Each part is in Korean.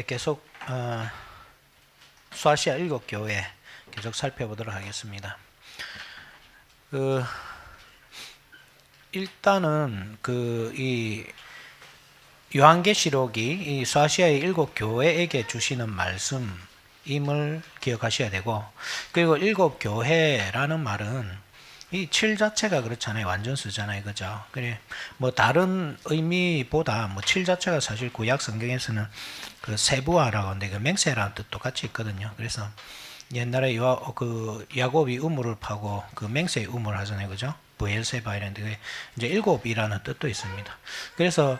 계속 수아시아 7교회 계속 살펴보도록 하겠습니다. 일단은 이 요한계시록이 이 수아시아의 7교회에게 주시는 말씀임을 기억하셔야 되고, 그리고 7교회라는 말은 이 7 자체가 그렇잖아요. 완전수잖아요. 그죠? 그래, 뭐 다른 의미보다 7 자체가 사실 구약 성경에서는 그 세부화라고 하는데 그 맹세라는 뜻 똑같이 있거든요. 그래서 옛날에 야곱이 우물을 파고 그 맹세의 우물을 하잖아요. 그죠? 브엘세바 이런데 이제 7이라는 뜻도 있습니다. 그래서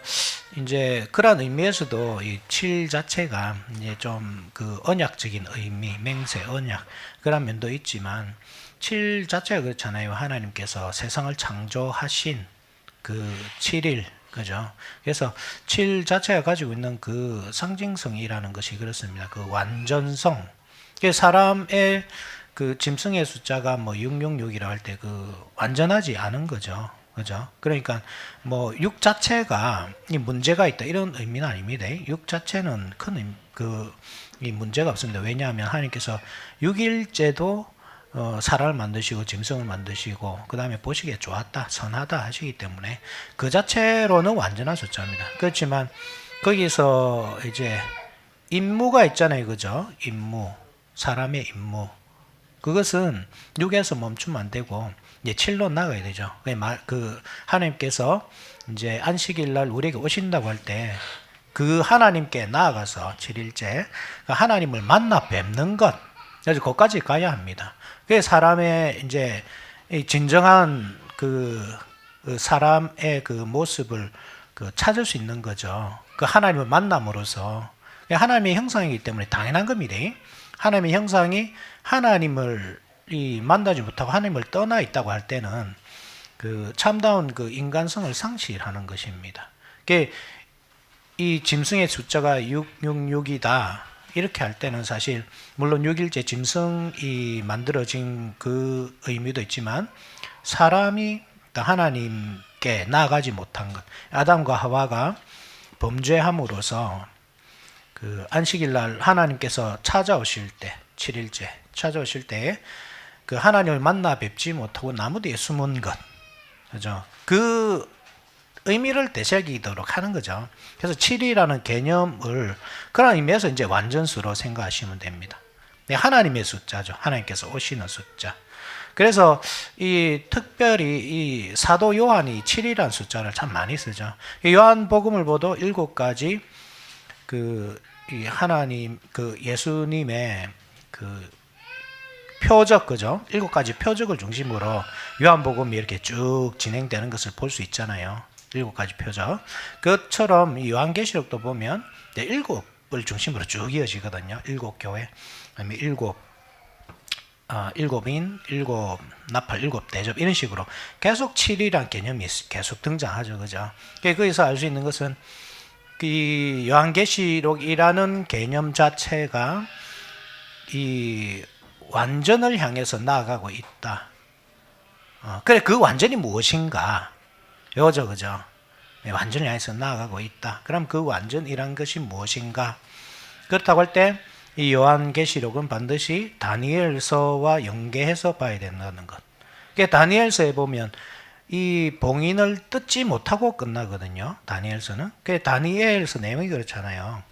이제 그런 의미에서도 이 7 자체가 이제 좀 그 언약적인 의미, 맹세, 언약 그런 면도 있지만 7 자체가 그렇잖아요. 하나님께서 세상을 창조하신 그 7일, 그죠? 그래서 7 자체가 가지고 있는 그 상징성이라는 것이 그렇습니다. 그 완전성. 사람의 그 짐승의 숫자가 666이라고 할 때 그 완전하지 않은 거죠. 그죠? 그러니까 6 자체가 이 문제가 있다 이런 의미는 아닙니다. 6 자체는 큰 이 문제가 없습니다. 왜냐하면 하나님께서 6일째도 사람을 만드시고 짐승을 만드시고 그 다음에 보시기에 좋았다, 선하다 하시기 때문에 그 자체로는 완전한 숫자입니다. 그렇지만 거기서 이제 임무가 있잖아요. 그죠? 임무, 사람의 임무. 그것은 6에서 멈추면 안 되고 이제 7로 나가야 되죠. 하나님께서 이제 안식일 날 우리에게 오신다고 할 때 그 하나님께 나아가서 7일째 하나님을 만나 뵙는 것. 그래서 거기까지 가야 합니다. 그게 사람의 이제 진정한 그 사람의 그 모습을 찾을 수 있는 거죠. 그 하나님을 만남으로써 하나님의 형상이기 때문에 당연한 겁니다. 하나님의 형상이 하나님을 만나지 못하고 하나님을 떠나 있다고 할 때는 그 참다운 그 인간성을 상실하는 것입니다. 이 짐승의 숫자가 666이다. 이렇게 할 때는 사실 물론 6일째 짐승이 만들어진 그 의미도 있지만 사람이 하나님께 나아가지 못한 것, 아담과 하와가 범죄함으로써 그 안식일 날 하나님께서 찾아오실 때 7일째 찾아오실 때 그 하나님을 만나 뵙지 못하고 나무 뒤에 숨은 것, 그죠? 그 의미를 되새기도록 하는 거죠. 그래서 7이라는 개념을 그런 의미에서 이제 완전수로 생각하시면 됩니다. 하나님의 숫자죠. 하나님께서 오시는 숫자. 그래서 특별히 이 사도 요한이 7이라는 숫자를 참 많이 쓰죠. 요한복음을 보도 7가지 이 하나님 예수님의 표적, 그죠? 7가지 표적을 중심으로 요한복음이 이렇게 쭉 진행되는 것을 볼 수 있잖아요. 7가지 표적. 그것처럼 이 요한계시록도 보면 7을 중심으로 쭉 이어지거든요. 7교회, 아니면 7인, 7나팔, 7대접 이런 식으로 계속 7이란 개념이 계속 등장하죠. 그죠? 거기서 알 수 있는 것은 이 요한계시록이라는 개념 자체가 이 완전을 향해서 나아가고 있다. 그래, 그 완전이 무엇인가? 요죠, 그죠? 완전을 향해서 나아가고 있다. 그럼 그 완전이란 것이 무엇인가? 그렇다고 할 때 이 요한계시록은 반드시 다니엘서와 연계해서 봐야 된다는 것. 다니엘서에 보면 이 봉인을 뜯지 못하고 끝나거든요. 다니엘서는. 다니엘서 내용이 그렇잖아요.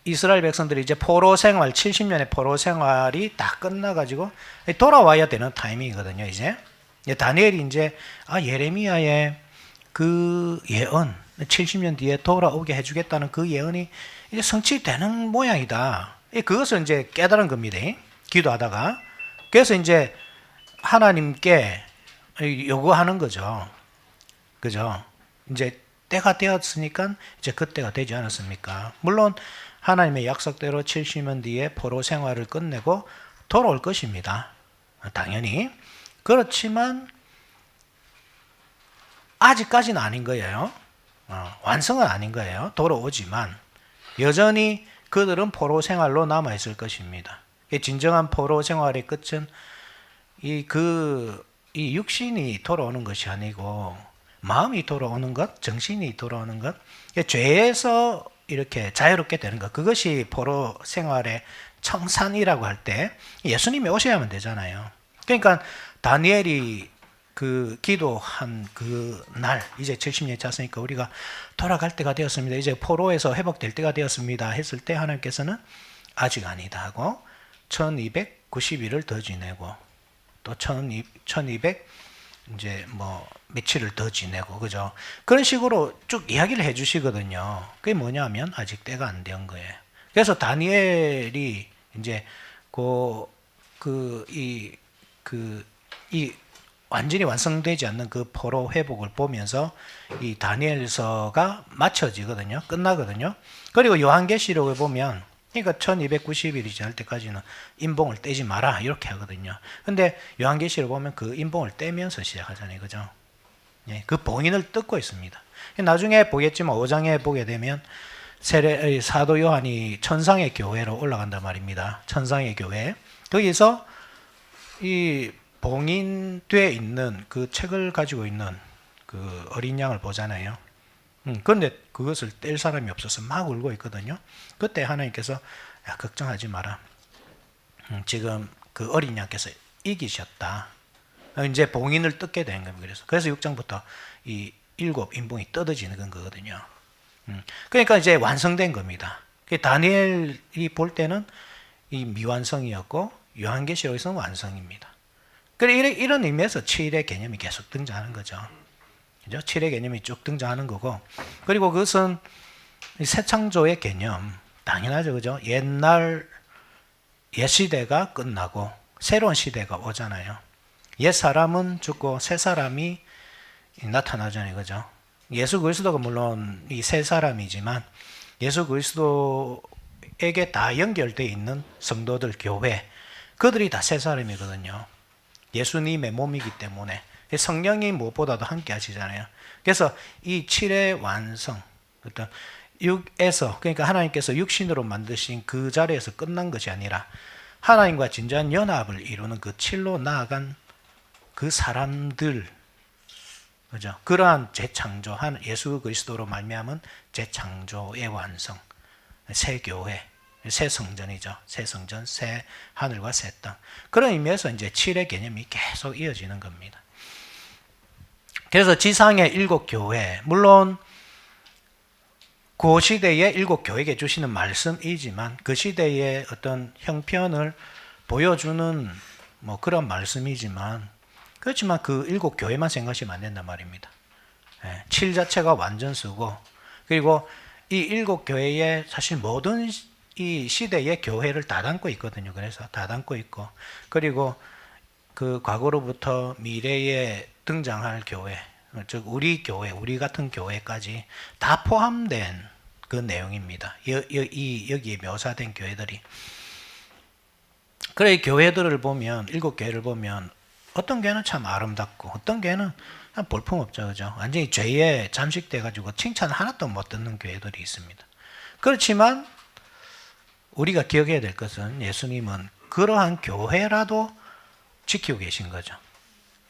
이스라엘 백성들이 이제 포로 생활, 70년의 포로 생활이 다 끝나가지고 돌아와야 되는 타이밍이거든요, 이제. 다니엘이 이제, 예레미야의 그 예언, 70년 뒤에 돌아오게 해주겠다는 그 예언이 이제 성취되는 모양이다. 그것을 이제 깨달은 겁니다. 기도하다가. 그래서 이제 하나님께 요구하는 거죠. 그죠? 이제 때가 되었으니까 이제 그때가 되지 않았습니까? 물론 하나님의 약속대로 70년 뒤에 포로 생활을 끝내고 돌아올 것입니다. 당연히. 그렇지만 아직까지는 아닌 거예요. 완성은 아닌 거예요. 돌아오지만 여전히 그들은 포로 생활로 남아있을 것입니다. 진정한 포로 생활의 끝은 이 육신이 돌아오는 것이 아니고 마음이 돌아오는 것, 정신이 돌아오는 것, 죄에서 이렇게 자유롭게 되는 것, 그것이 포로 생활의 청산이라고 할 때 예수님이 오셔야만 되잖아요. 그러니까 다니엘이 그 기도한 그 날, 이제 70년이 찼으니까 우리가 돌아갈 때가 되었습니다. 이제 포로에서 회복될 때가 되었습니다. 했을 때 하나님께서는 아직 아니다 하고 1290일을 더 지내고 또 1200 이제 뭐 며칠을 더 지내고 그죠? 그런 식으로 쭉 이야기를 해 주시거든요. 그게 뭐냐면 아직 때가 안 된 거예요. 그래서 다니엘이 이제 이 완전히 완성되지 않는 그 포로 회복을 보면서 이 다니엘서가 마쳐지거든요. 끝나거든요. 그리고 요한계시록을 보면 그러니까 1290일이 지날 때까지는 인봉을 떼지 마라 이렇게 하거든요. 근데 요한계시록 보면 그 인봉을 떼면서 시작하잖아요. 그죠? 예, 그 봉인을 뜯고 있습니다. 나중에 보겠지만 5장에 보게 되면 사도 요한이 천상의 교회로 올라간단 말입니다. 천상의 교회. 거기서 이 봉인되어 있는 그 책을 가지고 있는 그 어린 양을 보잖아요. 그런데 그것을 뗄 사람이 없어서 막 울고 있거든요. 그때 하나님께서 야, 걱정하지 마라. 지금 그 어린 양께서 이기셨다. 이제 봉인을 뜯게 된 겁니다. 그래서 6장부터 이 7 인봉이 뜯어지는 거거든요. 그러니까 이제 완성된 겁니다. 다니엘이 볼 때는 이 미완성이었고 요한계시록에서는 완성입니다. 이런 의미에서 7의 개념이 계속 등장하는 거죠. 그죠? 7의 개념이 쭉 등장하는 거고, 그리고 그것은 새 창조의 개념, 당연하죠. 그죠? 옛 시대가 끝나고 새로운 시대가 오잖아요. 옛 사람은 죽고 새 사람이 나타나잖아요. 그죠? 예수 그리스도가 물론 이 새 사람이지만 예수 그리스도에게 다 연결되어 있는 성도들, 교회, 그들이 다 새 사람이거든요. 예수님의 몸이기 때문에 성령이 무엇보다도 함께 하시잖아요. 그래서 이 7의 완성, 어떤 6에서, 그러니까 하나님께서 육신으로 만드신 그 자리에서 끝난 것이 아니라 하나님과 진정한 연합을 이루는 그 7로 나아간 그 사람들, 그죠? 그러한 재창조, 예수 그리스도로 말미암은 재창조의 완성, 새 교회, 새 성전이죠. 새 성전, 새 하늘과 새 땅. 그런 의미에서 이제 7의 개념이 계속 이어지는 겁니다. 그래서 지상의 7 교회, 물론 그 시대의 7 교회에게 주시는 말씀이지만 그 시대의 어떤 형편을 보여주는 뭐 그런 말씀이지만, 그렇지만 그 7 교회만 생각하시면 안 된단 말입니다. 7 자체가 완전수고, 그리고 이 7 교회에 사실 모든 이 시대의 교회를 다 담고 있거든요. 그래서 다 담고 있고, 그리고 그 과거로부터 미래에 등장할 교회, 즉 우리 교회, 우리 같은 교회까지 다 포함된 그 내용입니다. 여기에 묘사된 교회들이. 그래, 교회들을 보면, 7 교회를 보면 어떤 교회는 참 아름답고 어떤 교회는 볼품없죠. 그죠? 완전히 죄에 잠식돼가지고 칭찬 하나도 못 듣는 교회들이 있습니다. 그렇지만 우리가 기억해야 될 것은 예수님은 그러한 교회라도 지키고 계신 거죠.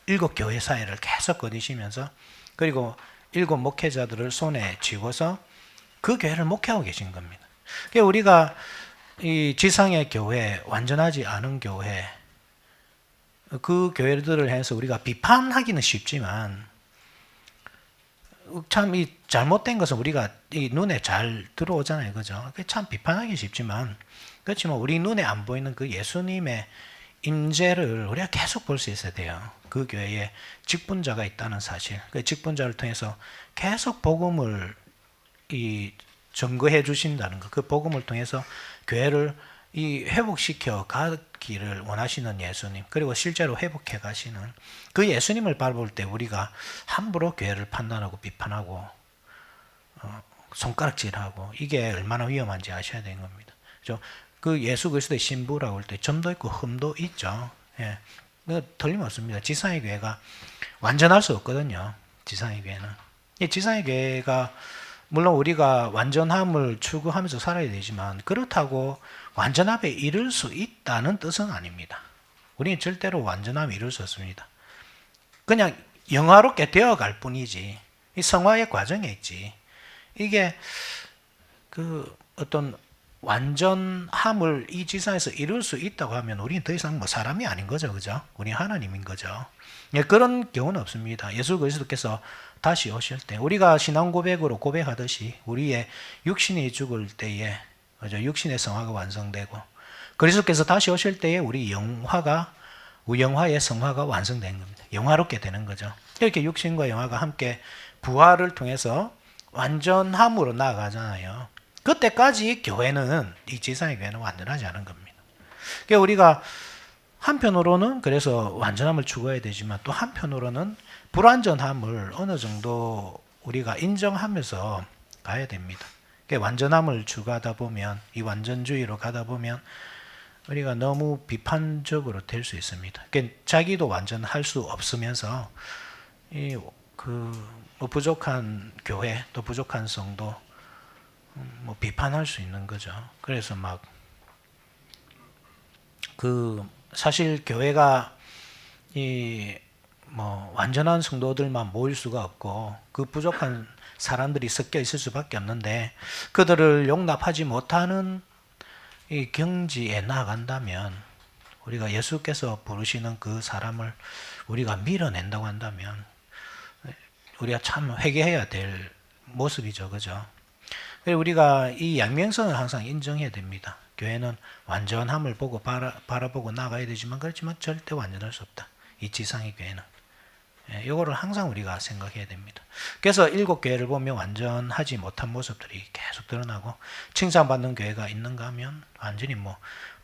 7 교회 사회를 계속 거니시면서, 그리고 7 목회자들을 손에 쥐고서 그 교회를 목회하고 계신 겁니다. 그러니까 우리가 이 지상의 교회, 완전하지 않은 교회, 그 교회들을 해서 우리가 비판하기는 쉽지만 참 이 잘못된 것은 우리가 이 눈에 잘 들어오잖아요. 그죠? 참 비판하기 쉽지만, 그렇지만 우리 눈에 안 보이는 그 예수님의 임재를 우리가 계속 볼 수 있어야 돼요. 그 교회에 직분자가 있다는 사실. 그 직분자를 통해서 계속 복음을 증거해 주신다는 것. 그 복음을 통해서 교회를 회복시켜 가기를 원하시는 예수님, 그리고 실제로 회복해 가시는 그 예수님을 바라볼 때 우리가 함부로 교회를 판단하고 비판하고 손가락질하고, 이게 얼마나 위험한지 아셔야 되는 겁니다. 그죠? 그 예수 그리스도의 신부라고 할 때 점도 있고 흠도 있죠. 예. 틀림없습니다. 지상의 교회가 완전할 수 없거든요. 지상의 교회는. 지상의 교회가 물론 우리가 완전함을 추구하면서 살아야 되지만, 그렇다고 완전함에 이를 수 있다는 뜻은 아닙니다. 우리는 절대로 완전함에 이룰 수 없습니다. 그냥 영화롭게 되어갈 뿐이지 이 성화의 과정에 있지. 이게 그 어떤 완전함을 이 지상에서 이룰 수 있다고 하면 우리는 더 이상 뭐 사람이 아닌 거죠, 그죠? 우리 하나님인 거죠. 예, 그런 경우는 없습니다. 예수 그리스도께서 다시 오실 때 우리가 신앙 고백으로 고백하듯이 우리의 육신이 죽을 때에 그죠? 육신의 성화가 완성되고 그리스도께서 다시 오실 때에 우리 영화의 성화가 완성된 겁니다. 영화롭게 되는 거죠. 이렇게 육신과 영화가 함께 부활을 통해서 완전함으로 나아가잖아요. 그때까지 교회는 이 지상의 교회는 완전하지 않은 겁니다. 그러니까 우리가 한편으로는 그래서 완전함을 추구해야 되지만 또 한편으로는 불완전함을 어느 정도 우리가 인정하면서 가야 됩니다. 그러니까 완전함을 추구하다 보면 이 완전주의로 가다 보면 우리가 너무 비판적으로 될 수 있습니다. 그러니까 자기도 완전할 수 없으면서 뭐 부족한 교회 또 부족한 성도 뭐 비판할 수 있는 거죠. 그래서 막 사실 교회가 뭐 완전한 성도들만 모일 수가 없고 그 부족한 사람들이 섞여 있을 수밖에 없는데 그들을 용납하지 못하는 이 경지에 나아간다면 우리가 예수께서 부르시는 그 사람을 우리가 밀어낸다고 한다면 우리가 참 회개해야 될 모습이죠, 그죠? 우리가 이 양면성을 항상 인정해야 됩니다. 교회는 완전함을 보고 바라보고 나가야 되지만 그렇지만 절대 완전할 수 없다. 이 지상의 교회는. 이거를 항상 우리가 생각해야 됩니다. 그래서 7교회를 보면 완전하지 못한 모습들이 계속 드러나고 칭찬받는 교회가 있는가 하면 완전히 뭐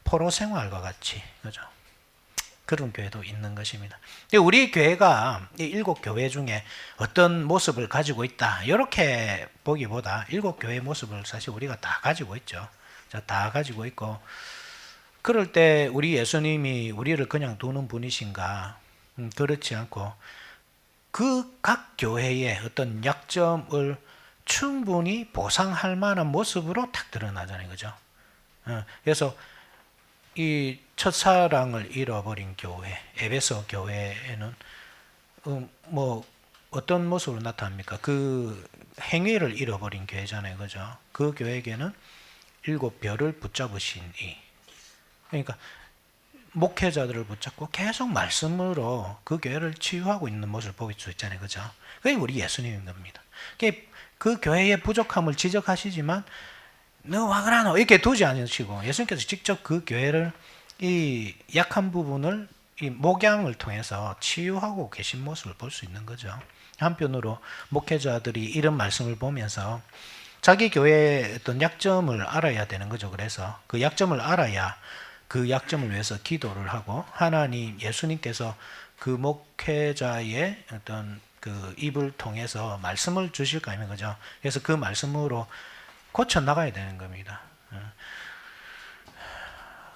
포로 생활과 같이 그죠? 그런 교회도 있는 것입니다. 우리 교회가 이 7교회 중에 어떤 모습을 가지고 있다 이렇게 보기보다 7교회의 모습을 사실 우리가 다 가지고 있죠. 다 가지고 있고 그럴 때 우리 예수님이 우리를 그냥 두는 분이신가? 그렇지 않고 그 각 교회의 어떤 약점을 충분히 보상할 만한 모습으로 딱 드러나잖아요, 그죠? 그래서 이 첫사랑을 잃어버린 교회, 에베소 교회에는 뭐 어떤 모습으로 나타납니까? 그 행위를 잃어버린 교회잖아요, 그죠? 그 교회에게는 7별을 붙잡으신 이. 그러니까 목회자들을 붙잡고 계속 말씀으로 그 교회를 치유하고 있는 모습을 볼 수 있잖아요, 그죠? 그게 우리 예수님인 겁니다. 그 교회의 부족함을 지적하시지만 너 화가 나 이렇게 두지 않으시고 예수님께서 직접 그 교회를 이 약한 부분을 이 목양을 통해서 치유하고 계신 모습을 볼 수 있는 거죠. 한편으로 목회자들이 이런 말씀을 보면서 자기 교회의 어떤 약점을 알아야 되는 거죠. 그래서 그 약점을 알아야 그 약점을 위해서 기도를 하고 하나님 예수님께서 그 목회자의 어떤 그 입을 통해서 말씀을 주실 거 아니면 그죠. 그래서 그 말씀으로 고쳐 나가야 되는 겁니다.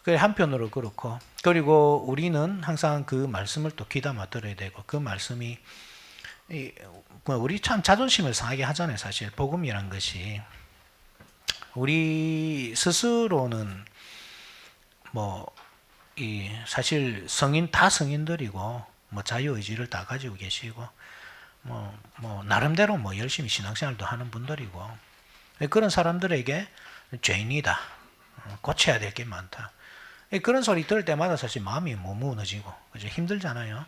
그 한편으로 그렇고 그리고 우리는 항상 그 말씀을 또 귀담아 들어야 되고 그 말씀이 우리 참 자존심을 상하게 하잖아요. 사실 복음이란 것이 우리 스스로는 뭐 사실 다 성인들이고 뭐 자유의지를 다 가지고 계시고 뭐 나름대로 뭐 열심히 신앙생활도 하는 분들이고 그런 사람들에게 죄인이다. 고쳐야 될 게 많다. 그런 소리 들을 때마다 사실 마음이 무너지고 그죠? 힘들잖아요.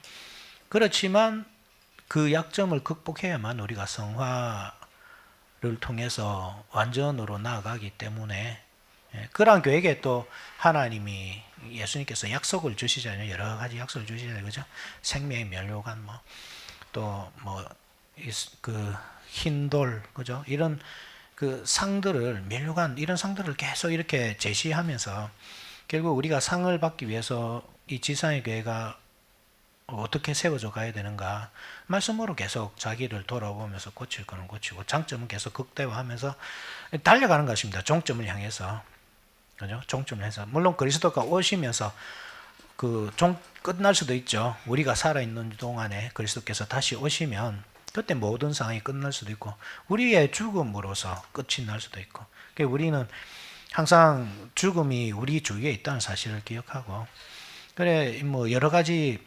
그렇지만 그 약점을 극복해야만 우리가 성화를 통해서 완전으로 나아가기 때문에 그러한 교회에 또 하나님이 예수님께서 약속을 주시잖아요. 여러 가지 약속을 주시잖아요. 그죠? 생명의 면류관 또 그 흰돌 그죠? 이런 그 상들을 면류관 이런 상들을 계속 이렇게 제시하면서 결국 우리가 상을 받기 위해서 이 지상의 교회가 어떻게 세워져 가야 되는가 말씀으로 계속 자기를 돌아보면서 고칠 거는 고치고 장점은 계속 극대화하면서 달려가는 것입니다. 종점을 향해서 그죠? 종점을 해서 물론 그리스도가 오시면서 끝날 수도 있죠. 우리가 살아있는 동안에 그리스도께서 다시 오시면 그때 모든 상황이 끝날 수도 있고 우리의 죽음으로서 끝이 날 수도 있고 우리는 항상 죽음이 우리 주위에 있다는 사실을 기억하고 그래 뭐 여러 가지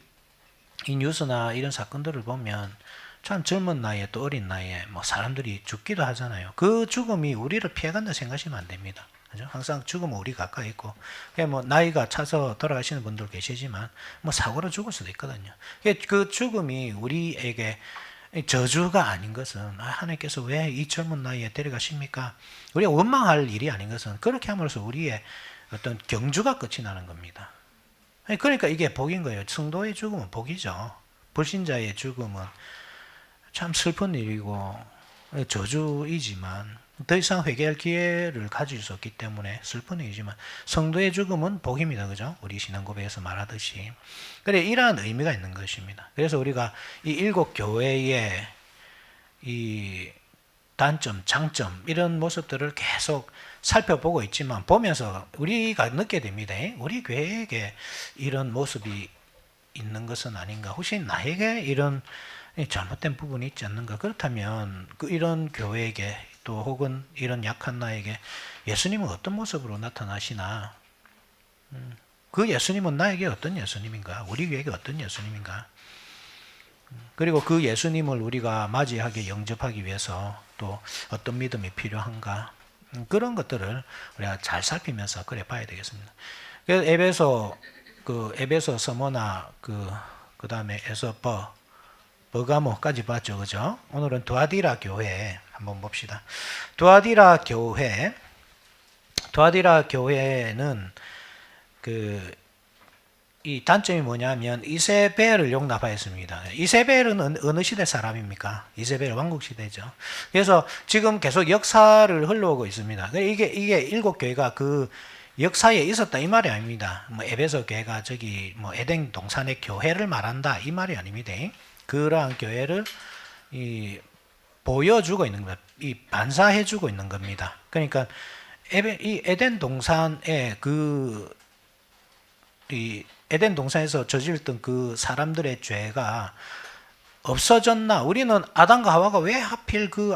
이 뉴스나 이런 사건들을 보면 참 젊은 나이에 또 어린 나이에 뭐 사람들이 죽기도 하잖아요. 그 죽음이 우리를 피해간다 생각하시면 안 됩니다. 그죠? 항상 죽음은 우리 가까이 있고, 뭐 나이가 차서 돌아가시는 분들 계시지만 뭐 사고로 죽을 수도 있거든요. 그 죽음이 우리에게 저주가 아닌 것은 하나님께서 왜 이 젊은 나이에 데려가십니까? 우리가 원망할 일이 아닌 것은 그렇게 함으로써 우리의 어떤 경주가 끝이 나는 겁니다. 그러니까 이게 복인 거예요. 성도의 죽음은 복이죠. 불신자의 죽음은 참 슬픈 일이고 저주이지만 더 이상 회개할 기회를 가질 수 없기 때문에 슬픈 일이지만 성도의 죽음은 복입니다. 그죠? 우리 신앙고백에서 말하듯이. 그래, 이러한 의미가 있는 것입니다. 그래서 우리가 이 일곱 교회의 이 단점, 장점 이런 모습들을 계속 살펴보고 있지만 보면서 우리가 느끼게 됩니다. 우리 교회에게 이런 모습이 있는 것은 아닌가? 혹시 나에게 이런 잘못된 부분이 있지 않는가? 그렇다면 이런 교회에게 또 혹은 이런 약한 나에게 예수님은 어떤 모습으로 나타나시나? 그 예수님은 나에게 어떤 예수님인가? 우리 교회에게 어떤 예수님인가? 그리고 그 예수님을 우리가 맞이하게 영접하기 위해서 또 어떤 믿음이 필요한가? 그런 것들을 우리가 잘 살피면서 그래 봐야 되겠습니다. 그래서 에베소 서머나 그 다음에 에서버 버가모까지 봤죠, 그죠? 오늘은 두아디라 교회 한번 봅시다. 두아디라 교회는 이 단점이 뭐냐면 이세벨을 용납하였습니다. 이세벨은 어느 시대 사람입니까? 이세벨 왕국 시대죠. 그래서 지금 계속 역사를 흘러오고 있습니다. 이게 일곱 교회가 그 역사에 있었다 이 말이 아닙니다. 뭐 에베소 교회가 저기 뭐 에덴 동산의 교회를 말한다 이 말이 아닙니다. 그러한 교회를 보여주고 있는 겁니다. 반사해주고 있는 겁니다. 그러니까 이 에덴 동산의 에덴 동산에서 저질렀던 그 사람들의 죄가 없어졌나? 우리는 아담과 하와가 왜 하필 그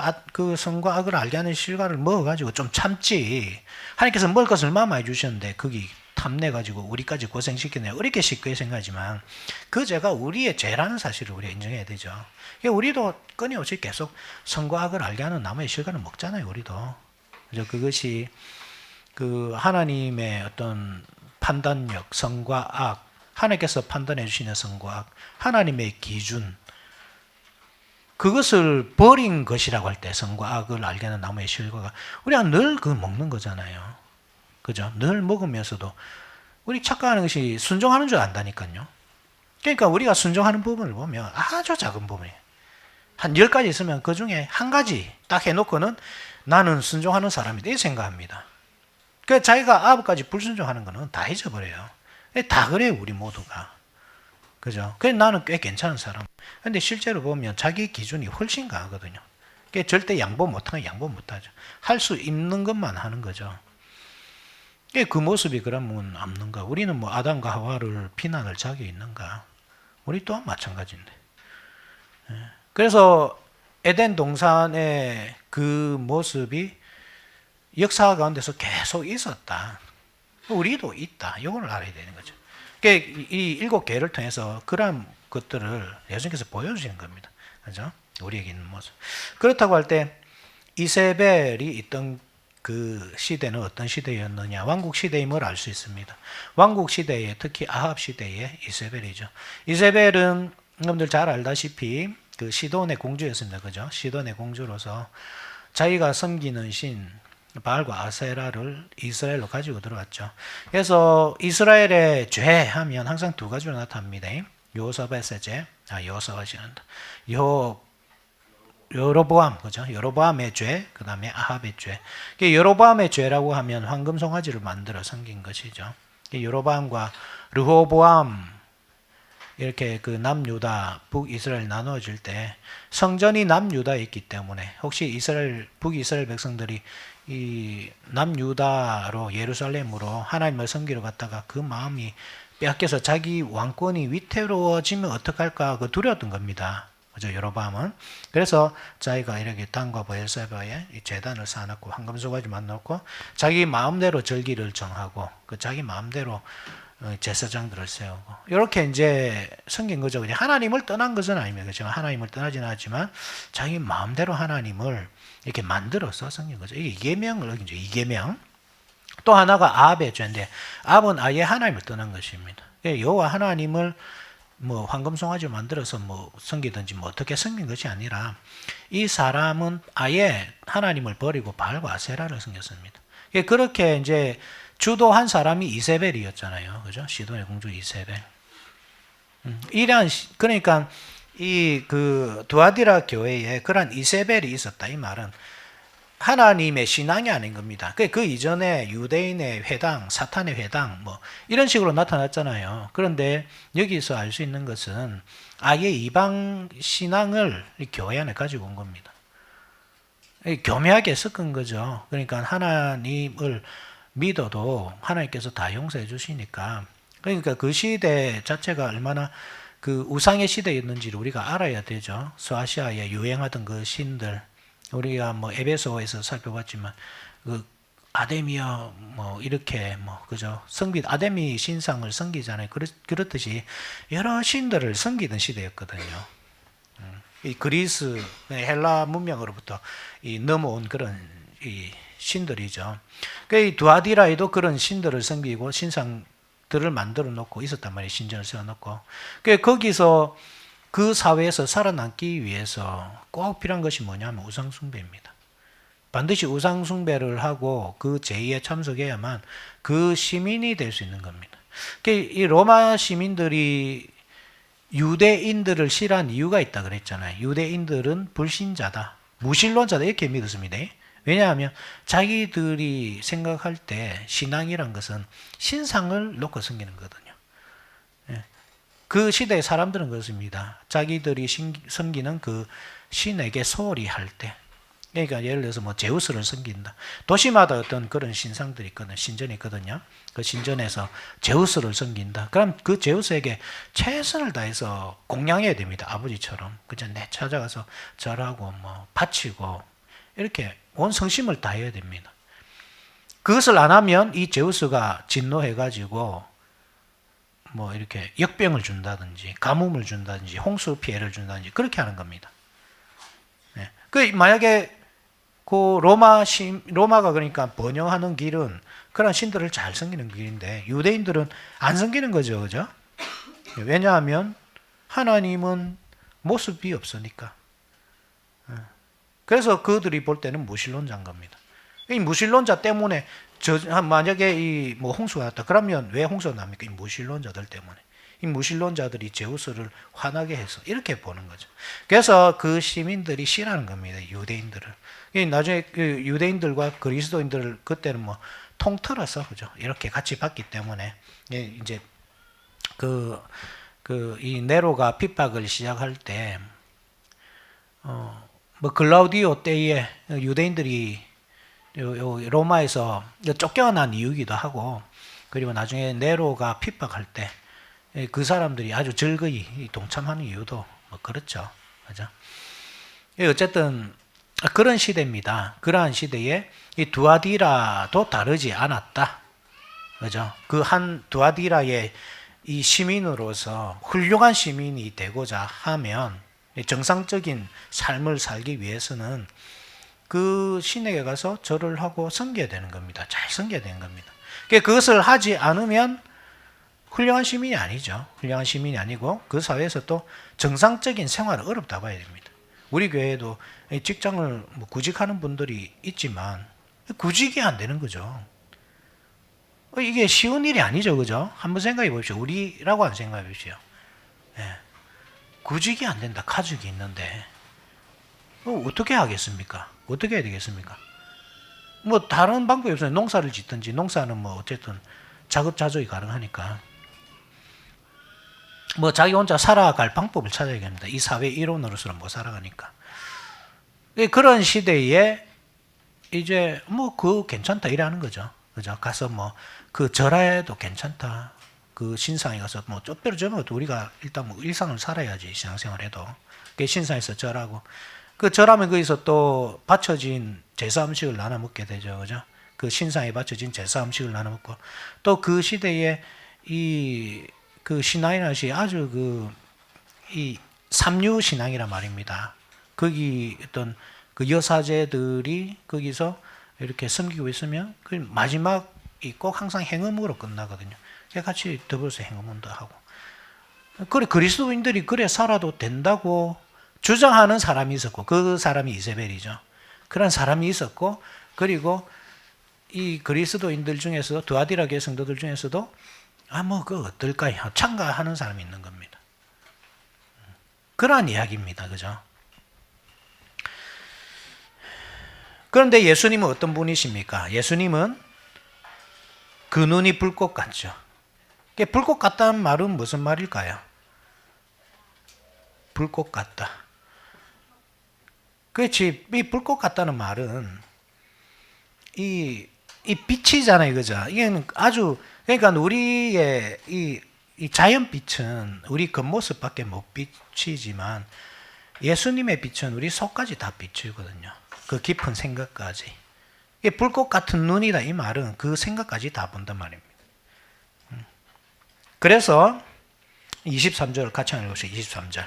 선과 악을 알게 하는 실과를 먹어가지고 좀 참지. 하나님께서 먹을 것을 얼마나 많이 주셨는데 거기 탐내가지고 우리까지 고생시키네. 어렵게 쉽게 생각하지만 그 죄가 우리의 죄라는 사실을 우리가 인정해야 되죠. 우리도 끊임없이 계속 선과 악을 알게 하는 나무의 실과를 먹잖아요. 우리도. 그래서 그것이 그 하나님의 어떤 판단력, 선과 악, 하나님께서 판단해 주시는 선과 악, 하나님의 기준, 그것을 버린 것이라고 할 때 선과 악을 알게 하는 나무의 실과가 우리가 늘 먹는 거잖아요. 그죠? 늘 먹으면서도 우리 착각하는 것이 순종하는 줄 안다니까요. 그러니까 우리가 순종하는 부분을 보면 아주 작은 부분이에요. 한 10가지 있으면 그 중에 한 가지 딱 해놓고는 나는 순종하는 사람이다 이 생각합니다. 그 자기가 아버까지 불순종하는 거는 다 잊어버려요. 다 그래요, 우리 모두가. 그죠? 그래서 나는 꽤 괜찮은 사람. 근데 실제로 보면 자기 기준이 훨씬 강하거든요. 절대 양보 못하죠. 할 수 있는 것만 하는 거죠. 그 모습이 그러면 없는가? 우리는 뭐 아담과 하와를 비난할 자격이 있는가? 우리 또한 마찬가지인데. 그래서 에덴 동산의 그 모습이 역사 가운데서 계속 있었다. 우리도 있다. 이걸 알아야 되는 거죠. 이 일곱 교회를 통해서 그런 것들을 예수님께서 보여주시는 겁니다. 그죠? 우리에게 있는 모습. 그렇다고 할 때 이세벨이 있던 그 시대는 어떤 시대였느냐? 왕국 시대임을 알 수 있습니다. 왕국 시대에 특히 아합 시대의 이세벨이죠. 이세벨은 여러분들 잘 알다시피 그 시돈의 공주였습니다. 그죠? 시돈의 공주로서 자기가 섬기는 신 바알과 아세라를 이스라엘로 가지고 들어왔죠. 그래서 이스라엘의 죄 하면 항상 두 가지로 나타납니다. 여호사밧의 죄, 여호사밧이란다. 여로보암, 그죠? 여로보암의 죄, 그 다음에 아합의 죄. 여로보암의 죄라고 하면 황금 송아지를 만들어 섬긴 것이죠. 여로보암과 르호보암 이렇게 그 남유다, 북이스라엘 나누어질 때 성전이 남유다에 있기 때문에 혹시 북이스라엘 백성들이 이 남유다로 예루살렘으로 하나님을 섬기러 갔다가 그 마음이 빼앗겨서 자기 왕권이 위태로워지면 어떡할까 그 두려웠던 겁니다. 그죠? 여로보암은. 그래서 자기가 이렇게 단과 브엘세바에 제단을 쌓아놓고 황금소가지 만들고 자기 마음대로 절기를 정하고 그 자기 마음대로 제사장들을 세우고 이렇게 이제 섬긴 거죠. 그냥 하나님을 떠난 것은 아닙니다. 그렇지만 하나님을 떠나지는 않지만 자기 마음대로 하나님을 이렇게 만들어서 섬긴 거죠. 이게 이계명을 어긴 죠. 이계명. 또 하나가 아합의 죄인데 아합은 아예 하나님을 떠난 것입니다. 여호와 하나님을 뭐 황금송아지 만들어서 뭐 섬기든지 뭐 어떻게 섬긴 것이 아니라 이 사람은 아예 하나님을 버리고 바알과 아세라를 섬겼습니다. 그렇게 이제 주도한 사람이 이세벨이었잖아요. 그죠? 시돈의 공주 이세벨. 이러한 그러니까 이 그 두아디라 교회에 그런 이세벨이 있었다 이 말은 하나님의 신앙이 아닌 겁니다. 그 이전에 유대인의 회당, 사탄의 회당 뭐 이런 식으로 나타났잖아요. 그런데 여기서 알 수 있는 것은 아예 이방 신앙을 교회 안에 가지고 온 겁니다. 교묘하게 섞은 거죠. 그러니까 하나님을 믿어도 하나님께서 다 용서해 주시니까 그러니까 그 시대 자체가 얼마나 그 우상의 시대였는지를 우리가 알아야 되죠. 소아시아에 유행하던 그 신들 우리가 뭐 에베소에서 살펴봤지만 그 아데미어 뭐 이렇게 뭐 그죠 성비 아데미 신상을 섬기잖아요. 그렇듯이 여러 신들을 섬기던 시대였거든요. 이 그리스 헬라 문명으로부터 이 넘어온 그런 이 신들이죠. 이 두아디라에도 그런 신들을 섬기고 신상들을 만들어 놓고 있었단 말이에요. 신전을 세워 놓고. 거기서 그 사회에서 살아남기 위해서 꼭 필요한 것이 뭐냐면 우상숭배입니다. 반드시 우상숭배를 하고 그 제의에 참석해야만 그 시민이 될 수 있는 겁니다. 이 로마 시민들이 유대인들을 싫어한 이유가 있다 그랬잖아요. 유대인들은 불신자다, 무신론자다 이렇게 믿었습니다. 왜냐하면 자기들이 생각할 때 신앙이란 것은 신상을 놓고 섬기는 거거든요. 그 시대의 사람들은 그렇습니다. 자기들이 섬기는 그 신에게 소홀히 할 때, 그러니까 예를 들어서 뭐 제우스를 섬긴다. 도시마다 어떤 그런 신상들이 있거든요. 신전이 있거든요. 그 신전에서 제우스를 섬긴다. 그럼 그 제우스에게 최선을 다해서 공양해야 됩니다. 아버지처럼. 그죠? 내 찾아가서 절하고 뭐 바치고 이렇게 온 성심을 다해야 됩니다. 그것을 안 하면 이 제우스가 진노해가지고 뭐 이렇게 역병을 준다든지 가뭄을 준다든지 홍수 피해를 준다든지 그렇게 하는 겁니다. 네. 만약에 그 로마가 그러니까 번영하는 길은 그런 신들을 잘 섬기는 길인데 유대인들은 안 섬기는 거죠, 그죠? 왜냐하면 하나님은 모습이 없으니까. 그래서 그들이 볼 때는 무신론자인 겁니다. 이 무신론자 때문에 만약에 이 뭐 홍수가 났다. 그러면 왜 홍수가 납니까? 이 무신론자들 때문에. 이 무신론자들이 제우스를 화나게 해서 이렇게 보는 거죠. 그래서 그 시민들이 싫어하는 겁니다. 유대인들을. 나중에 그 유대인들과 그리스도인들을 그때는 뭐 통틀어서 그죠. 이렇게 같이 봤기 때문에 이제 이 네로가 핍박을 시작할 때 뭐 글라우디오 때에 유대인들이 로마에서 쫓겨난 이유기도 하고 그리고 나중에 네로가 핍박할 때 그 사람들이 아주 즐거이 동참하는 이유도 뭐 그렇죠. 그죠? 어쨌든 그런 시대입니다. 그러한 시대에 이 두아디라도 다르지 않았다. 그죠? 그 한 두아디라의 이 시민으로서 훌륭한 시민이 되고자 하면 정상적인 삶을 살기 위해서는 그 신에게 가서 절을 하고 섬겨야 되는 겁니다. 잘 섬겨야 되는 겁니다. 그것을 하지 않으면 훌륭한 시민이 아니죠. 훌륭한 시민이 아니고 그 사회에서 또 정상적인 생활을 어렵다 봐야 됩니다. 우리 교회에도 직장을 뭐 구직하는 분들이 있지만 구직이 안 되는 거죠. 이게 쉬운 일이 아니죠. 그죠? 한번 생각해 보십시오. 우리라고 한번 생각해 보십시오. 네. 구직이 안 된다. 가족이 있는데 어떻게 하겠습니까? 어떻게 해야 되겠습니까? 뭐 다른 방법이 없어요. 농사를 짓든지 농사는 뭐 어쨌든 자급자족이 가능하니까 뭐 자기 혼자 살아갈 방법을 찾아야겠습니다. 이 사회 일원으로서는 못 살아가니까. 그런 시대에 이제 뭐 그 괜찮다 이래하는 거죠. 그죠? 가서 뭐 그 절해도 괜찮다. 그 신상에 가서 뭐 쫓대로 저면 우리가 일단 뭐 일상을 살아야지 신앙생활해도. 그 신상에서 절하고 그 절하면 거기서 또 바쳐진 제사 음식을 나눠 먹게 되죠. 그죠? 그 신상에 바쳐진 제사 음식을 나눠 먹고 또 그 시대에 이 그 신앙이라는 것이 아주 이 삼류 신앙이란 말입니다. 거기 어떤 그 여사제들이 거기서 이렇게 섬기고 있으면 그 마지막이 꼭 항상 행음으로 끝나거든요. 같이 더불어서 행음도 하고. 그래 그리스도인들이 그래 살아도 된다고 주장하는 사람이 있었고 그 사람이 이세벨이죠. 그런 사람이 있었고 그리고 이 그리스도인들 중에서도 두아디라 교회 성도들 중에서도 뭐 그 어떨까요? 참가하는 사람이 있는 겁니다. 그러한 이야기입니다. 그죠? 그런데 예수님은 어떤 분이십니까? 예수님은 그 눈이 불꽃 같죠. 불꽃 같다는 말은 무슨 말일까요? 불꽃 같다. 그렇지. 이 불꽃 같다는 말은 이 빛이잖아요. 그죠? 이게 아주 그러니까 우리의 이 자연 빛은 우리 겉모습밖에 못 비치지만 예수님의 빛은 우리 속까지 다 비추거든요. 그 깊은 생각까지. 이게 불꽃 같은 눈이다 이 말은 그 생각까지 다 본단 말입니다. 그래서 23절 같이 읽어보시죠.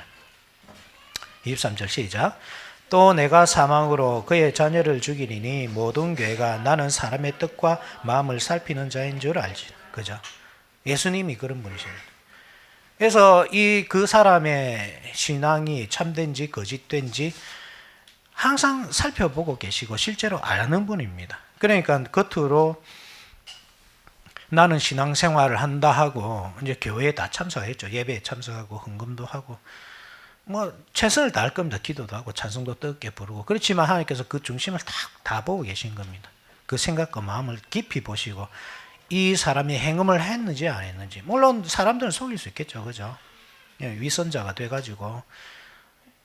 23절 시작. 또 내가 사망으로 그의 자녀를 죽이리니 모든 교회가 나는 사람의 뜻과 마음을 살피는 자인 줄 알지. 그죠? 예수님이 그런 분이십니다. 그래서 그 사람의 신앙이 참된지 거짓된지 항상 살펴보고 계시고 실제로 아는 분입니다. 그러니까 겉으로 나는 신앙생활을 한다 하고 이제 교회에 다 참석했죠. 예배에 참석하고 헌금도 하고 최선을 다할 겁니다. 기도도 하고 찬송도 뜨겁게 부르고 그렇지만 하나님께서 그 중심을 다 보고 계신 겁니다. 그 생각과 마음을 깊이 보시고 이 사람이 행음을 했는지 안 했는지 물론 사람들은 속일 수 있겠죠. 그죠? 위선자가 돼가지고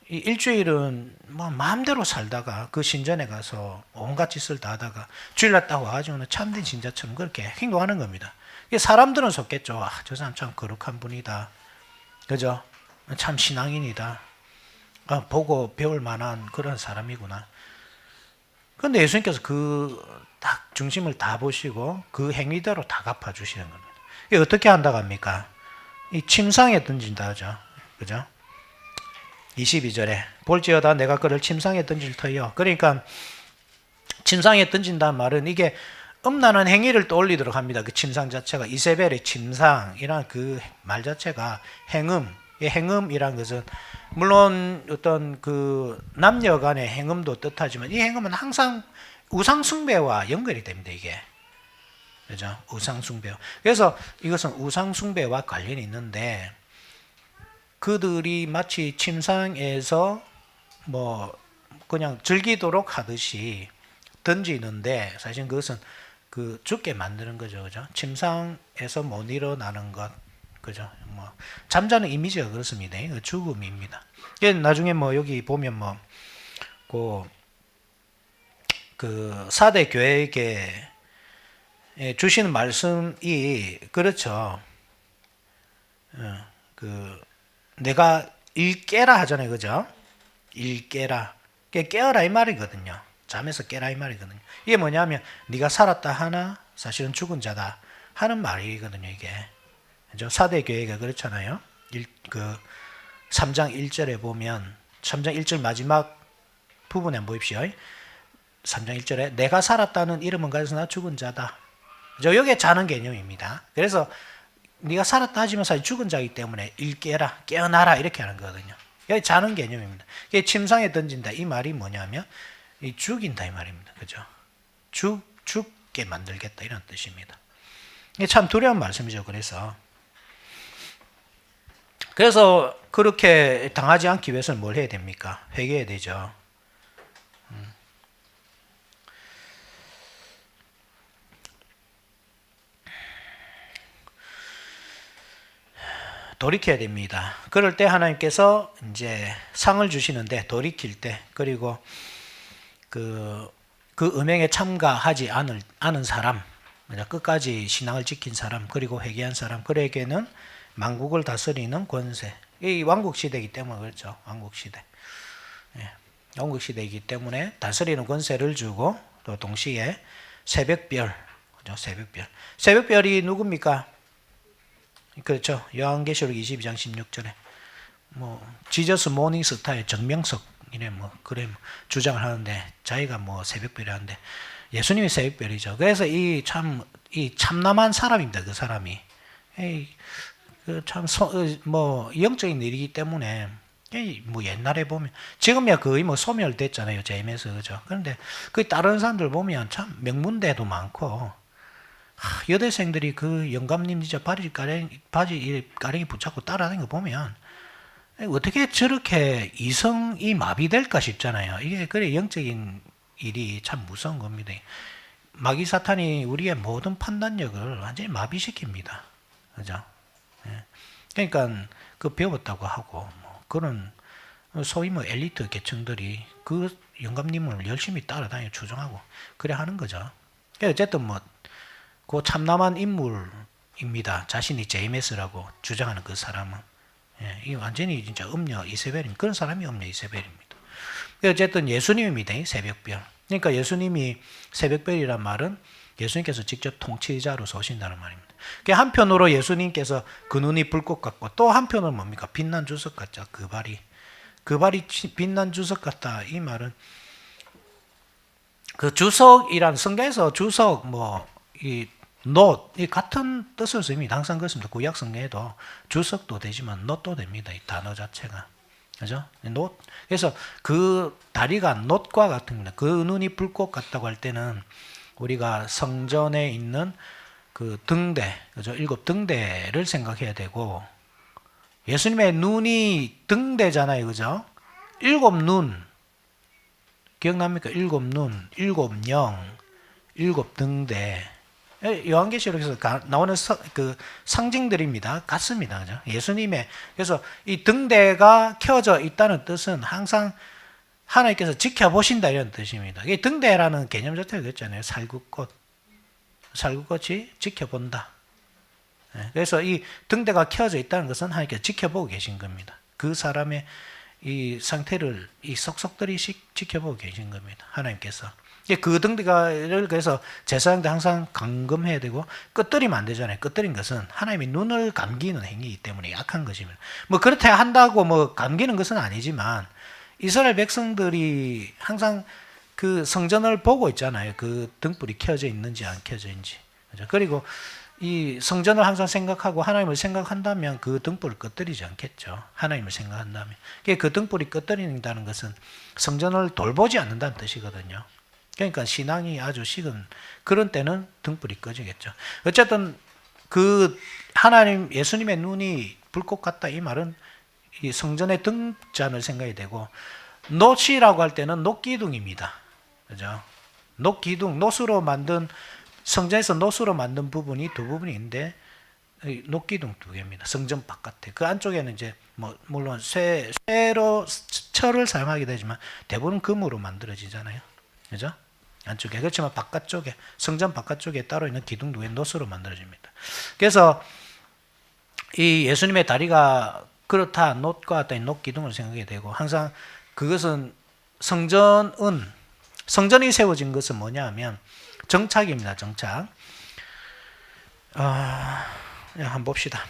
이 일주일은 마음대로 살다가 그 신전에 가서 온갖 짓을 다 하다가 주일날 딱 와가지고는 참된 신자처럼 그렇게 행동하는 겁니다. 사람들은 속겠죠. 저 사람 참 거룩한 분이다. 그죠? 참 신앙인이다. 보고 배울 만한 그런 사람이구나. 그런데 예수님께서 딱 중심을 다 보시고 그 행위대로 다 갚아주시는 겁니다. 이게 어떻게 한다고 합니까? 이 침상에 던진다 하죠. 그죠? 22절에 볼지어다 내가 그를 침상에 던질 터이요. 그러니까 침상에 던진다는 말은 이게 음란한 행위를 떠올리도록 합니다. 그 침상 자체가 이세벨의 침상이란 그 말 자체가 행음이란 것은 물론 어떤 그 남녀 간의 행음도 뜻하지만 이 행음은 항상 우상 숭배와 연결이 됩니다. 이게 그죠? 우상 숭배. 그래서 이것은 우상 숭배와 관련이 있는데 그들이 마치 침상에서 그냥 즐기도록 하듯이 던지는데 사실 그것은 죽게 만드는 거죠. 그죠? 침상에서 못 일어나는 것. 그죠? 잠자는 이미지가 그렇습니다. 죽음입니다. 나중에 여기 보면 그 사대 교회에게 주시는 말씀이 그렇죠. 내가 일깨라 하잖아요. 그죠? 일깨라. 깨어라 이 말이거든요. 잠에서 깨라 이 말이거든요. 이게 뭐냐면 네가 살았다 하나 사실은 죽은 자다 하는 말이거든요. 이게. 그죠? 사대 교회가 그렇잖아요. 3장 1절에 보면 3장 1절 마지막 부분에 한번 보십시오. 3장 1절에 내가 살았다는 이름은 가졌으나 죽은 자다. 여기에 자는 개념입니다. 그래서 네가 살았다 하지만 사실 죽은 자이기 때문에 일깨라, 깨어나라 이렇게 하는 거거든요. 여기 자는 개념입니다. 이게 침상에 던진다 이 말이 뭐냐면 죽인다 이 말입니다. 그죠? 죽게 만들겠다 이런 뜻입니다. 이게 참 두려운 말씀이죠. 그래서 그렇게 당하지 않기 위해서는 뭘 해야 됩니까? 회개해야 되죠. 돌이켜야 됩니다. 그럴 때 하나님께서 이제 상을 주시는데 돌이킬 때 그리고 그 음행에 참가하지 않은 사람, 끝까지 신앙을 지킨 사람 그리고 회개한 사람 그에게는 만국을 다스리는 권세. 이 왕국 시대이기 때문에 그렇죠. 왕국 시대. 왕국 시대이기 때문에 다스리는 권세를 주고 또 동시에 새벽별, 그죠? 새벽별이 누굽니까? 그렇죠. 요한계시록 22장 16절에 뭐 지저스 모닝스타의 정명석이래 뭐 그래 뭐 주장을 하는데 자기가 뭐 새벽별이라는데 예수님이 새벽별이죠. 그래서 이 참남한 사람입니다. 그 사람이 뭐 영적인 일이기 때문에 뭐 옛날에 보면 지금이야 거의 뭐 소멸됐잖아요. 제임에서 그죠. 그런데 그 다른 사람들 보면 참 명문대도 많고 여대생들이 그 영감님 진짜 바지 가랭이 붙잡고 따라다니는 거 보면 어떻게 저렇게 이성이 마비될까 싶잖아요. 이게 그래 영적인 일이 참 무서운 겁니다. 마귀 사탄이 우리의 모든 판단력을 완전히 마비시킵니다. 그죠? 예. 그러니까 그 배웠다고 하고 뭐 그런 소위 뭐 엘리트 계층들이 그 영감님을 열심히 따라다니고 추종하고 그래 하는 거죠. 어쨌든 뭐 그 참남한 인물입니다. 자신이 제이메스라고 주장하는 그 사람은 이 완전히 진짜 음녀 이세벨입니다. 그런 사람이 음녀 이세벨입니다. 어쨌든 예수님입니다. 새벽별. 그러니까 예수님이 새벽별이란 말은 예수님께서 직접 통치자로서 오신다는 말입니다. 한편으로 예수님께서 그 눈이 불꽃 같고 또 한편으로 뭡니까? 빛난 주석 같죠. 그 발이 빛난 주석 같다. 이 말은 그 주석이란 성경에서 주석 이 같은 뜻을 씁니다. 항상 그렇습니다. 구약 성경에도 주석도 되지만 놋도 됩니다. 이 단어 자체가. 그죠? 놋. 그래서 그 다리가 놋과 같은 겁니다. 그 눈이 불꽃 같다고 할 때는 우리가 성전에 있는 그 등대, 그죠? 7 등대를 생각해야 되고, 예수님의 눈이 등대잖아요. 그죠? 7 눈. 기억납니까? 7 눈, 7 영, 7 등대. 요한계시록에서 나오는 그 상징들입니다. 같습니다. 그죠? 예수님의, 그래서 이 등대가 켜져 있다는 뜻은 항상 하나님께서 지켜보신다 이런 뜻입니다. 이 등대라는 개념 자체가 그랬잖아요. 살구꽃이 지켜본다. 그래서 이 등대가 켜져 있다는 것은 하나님께서 지켜보고 계신 겁니다. 그 사람의 이 상태를 이 속속들이 지켜보고 계신 겁니다. 하나님께서. 그 등대가를 그래서 제사장도 항상 감금해야 되고 끄트리면 안 되잖아요. 끄트린 것은 하나님의 눈을 감기는 행위이기 때문에 약한 것입니다. 뭐 그렇게 한다고 뭐 감기는 것은 아니지만 이스라엘 백성들이 항상 그 성전을 보고 있잖아요. 그 등불이 켜져 있는지 안 켜져 있는지. 그죠? 그리고 이 성전을 항상 생각하고 하나님을 생각한다면 그 등불을 꺼뜨리지 않겠죠. 하나님을 생각한다면. 그 등불이 꺼뜨린다는 것은 성전을 돌보지 않는다는 뜻이거든요. 그러니까 신앙이 아주 식은 그런 때는 등불이 꺼지겠죠. 어쨌든 그 하나님 예수님의 눈이 불꽃 같다 이 말은 이 성전의 등잔을 생각이 되고 놋이라고 할 때는 놋기둥입니다. 그죠? 놋기둥, 놋으로 만든 성전에서 놋으로 만든 부분이 두 부분이 있는데 놋기둥 2개입니다. 성전 바깥에 그 안쪽에는 이제 뭐 물론 쇠로 철을 사용하게 되지만 대부분 금으로 만들어지잖아요. 그죠? 안쪽에. 그렇지만 바깥쪽에, 성전 바깥쪽에 따로 있는 기둥도 놋으로 만들어집니다. 그래서 이 예수님의 다리가 그렇다, 놋과 같다, 놋 기둥을 생각하게 되고, 항상 그것은 성전이 세워진 것은 뭐냐 하면 정착입니다, 정착. 한번 봅시다.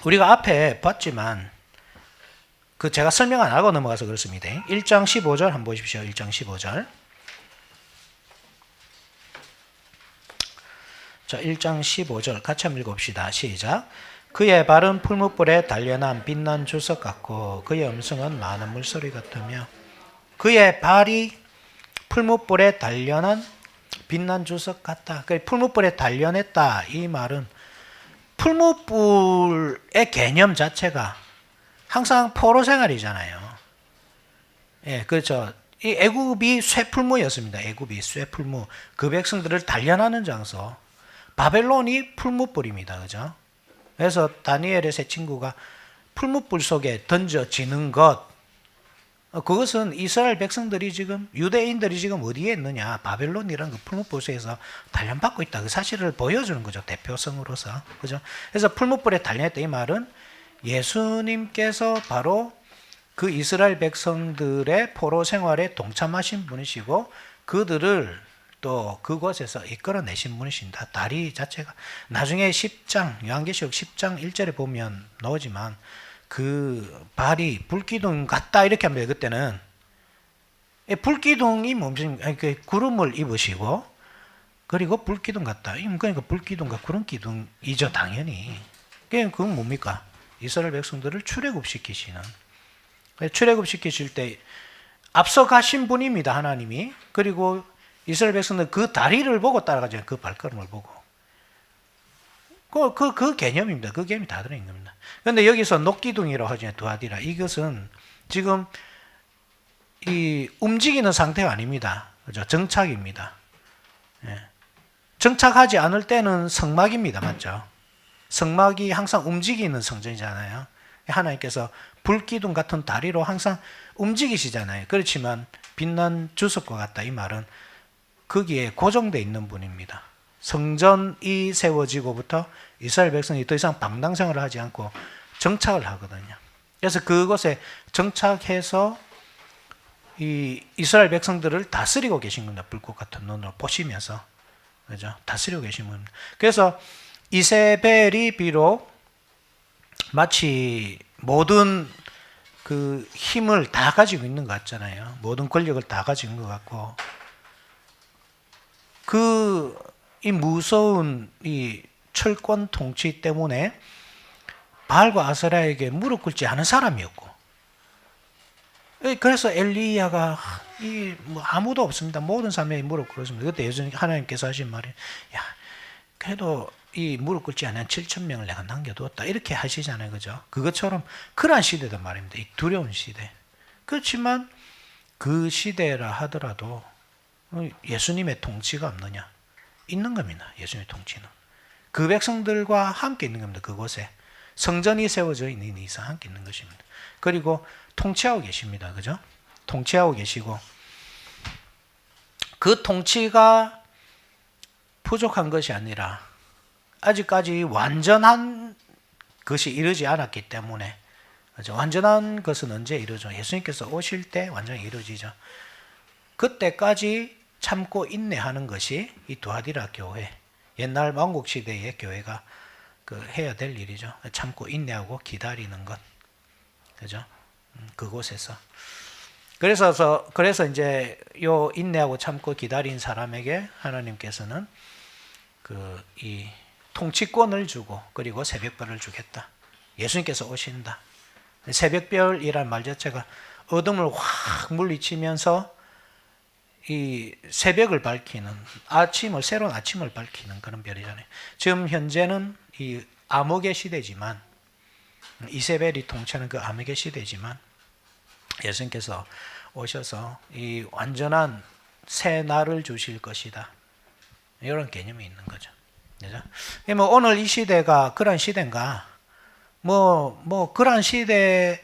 우리가 앞에 봤지만, 그 제가 설명 안 하고 넘어가서 그렇습니다. 1장 15절 한번 보십시오. 1장 15절. 자, 1장 15절 같이 한번 읽어봅시다. 시작. 그의 발은 풀무불에 단련한 빛난 주석 같고 그의 음성은 많은 물소리 같으며 그의 발이 풀무불에 단련한 빛난 주석 같다. 풀무불에 단련했다. 이 말은 풀무불의 개념 자체가 항상 포로 생활이잖아요. 예, 그렇죠. 이 애굽이 쇠풀무였습니다. 애굽이 쇠풀무. 그 백성들을 단련하는 장소. 바벨론이 풀무불입니다. 그죠? 그래서 다니엘의 세 친구가 풀무불 속에 던져지는 것. 그것은 이스라엘 백성들이 지금, 유대인들이 지금 어디에 있느냐. 바벨론이라는 그 풀무불 속에서 단련받고 있다. 그 사실을 보여주는 거죠. 대표성으로서. 그죠? 그래서 풀무불에 단련했다. 이 말은 예수님께서 바로 그 이스라엘 백성들의 포로 생활에 동참하신 분이시고 그들을 또 그곳에서 이끌어내신 분이신다. 다리 자체가 나중에 10장 요한계시록 10장 1절에 보면 나오지만 그 발이 불기둥 같다 이렇게 합니다. 그때는 불기둥이 뭡니까? 그 구름을 입으시고 그리고 불기둥 같다. 그러니까 불기둥과 구름 기둥이죠, 당연히. 그건 뭡니까? 이스라엘 백성들을 출애굽시키시는. 출애굽시키실 때 앞서 가신 분입니다, 하나님이. 그리고 이스라엘 백성들 그 다리를 보고 따라가죠. 그 발걸음을 보고. 그 개념입니다. 그 개념이 다 들어있는 겁니다. 그런데 여기서 녹기둥이라고 하죠. 두아디라. 이것은 지금 이 움직이는 상태가 아닙니다. 그죠? 정착입니다. 예. 정착하지 않을 때는 성막입니다. 맞죠? 성막이 항상 움직이는 성전이잖아요. 하나님께서 불기둥 같은 다리로 항상 움직이시잖아요. 그렇지만 빛난 주석과 같다. 이 말은 거기에 고정되어 있는 분입니다. 성전이 세워지고부터 이스라엘 백성이 더 이상 방랑생활을 하지 않고 정착을 하거든요. 그래서 그곳에 정착해서 이 이스라엘 백성들을 다스리고 계신 겁니다. 불꽃 같은 눈으로 보시면서. 그죠? 다스리고 계신 겁니다. 그래서 이세벨이 비록 마치 모든 그 힘을 다 가지고 있는 것 같잖아요. 모든 권력을 다 가지고 있는 것 같고, 이 무서운 이 철권 통치 때문에 바알과 아세라에게 무릎 꿇지 않은 사람이었고, 그래서 엘리야가 뭐 아무도 없습니다. 모든 사람에게 무릎 꿇었습니다. 그때 예수님 하나님께서 하신 말이, 야, 그래도 이 무릎 꿇지 않은 7,000명을 내가 남겨두었다. 이렇게 하시잖아요. 그죠? 그것처럼 그러한 시대단 말입니다. 이 두려운 시대. 그렇지만 그 시대라 하더라도 예수님의 통치가 없느냐? 있는 겁니다. 예수님의 통치는. 그 백성들과 함께 있는 겁니다. 그곳에. 성전이 세워져 있는 이상 함께 있는 것입니다. 그리고 통치하고 계십니다. 그죠? 통치하고 계시고, 그 통치가 부족한 것이 아니라 아직까지 완전한 것이 이루지 않았기 때문에, 그죠? 완전한 것은 언제 이루죠? 예수님께서 오실 때 완전히 이루어지죠. 그때까지 참고 인내하는 것이 이 두아디라 교회, 옛날 왕국 시대의 교회가 해야 될 일이죠. 참고 인내하고 기다리는 것, 그죠? 그곳에서. 그래서 이제 요 인내하고 참고 기다린 사람에게 하나님께서는 이 통치권을 주고, 그리고 새벽별을 주겠다. 예수님께서 오신다. 새벽별이란 말 자체가 어둠을 확 물리치면서 이 새벽을 밝히는, 새로운 아침을 밝히는 그런 별이잖아요. 지금 현재는 이 암흑의 시대지만, 이세벨이 통치하는 그 암흑의 시대지만, 예수님께서 오셔서 이 완전한 새 날을 주실 것이다. 이런 개념이 있는 거죠. 그죠? 뭐 오늘 이 시대가 그런 시대인가? 뭐 그런 시대,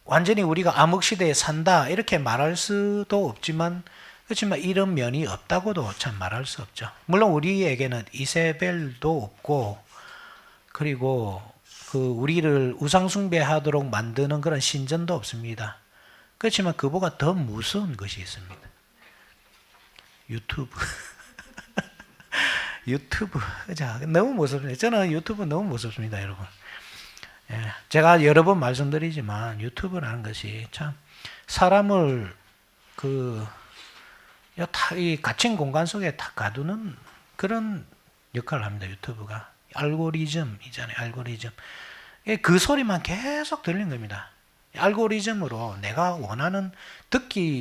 완전히 우리가 암흑 시대에 산다 이렇게 말할 수도 없지만, 그렇지만 이런 면이 없다고도 참 말할 수 없죠. 물론 우리에게는 이세벨도 없고, 그리고 우리를 우상숭배하도록 만드는 그런 신전도 없습니다. 그렇지만 그보다 더 무서운 것이 있습니다. 유튜브. 유튜브. 너무 무섭습니다. 저는 유튜브 너무 무섭습니다, 여러분. 예, 제가 여러 번 말씀드리지만 유튜브라는 것이 참 사람을 이 갇힌 공간 속에 다 가두는 그런 역할을 합니다. 유튜브가. 알고리즘이잖아요. 알고리즘. 그 소리만 계속 들리는 겁니다. 알고리즘으로 내가 원하는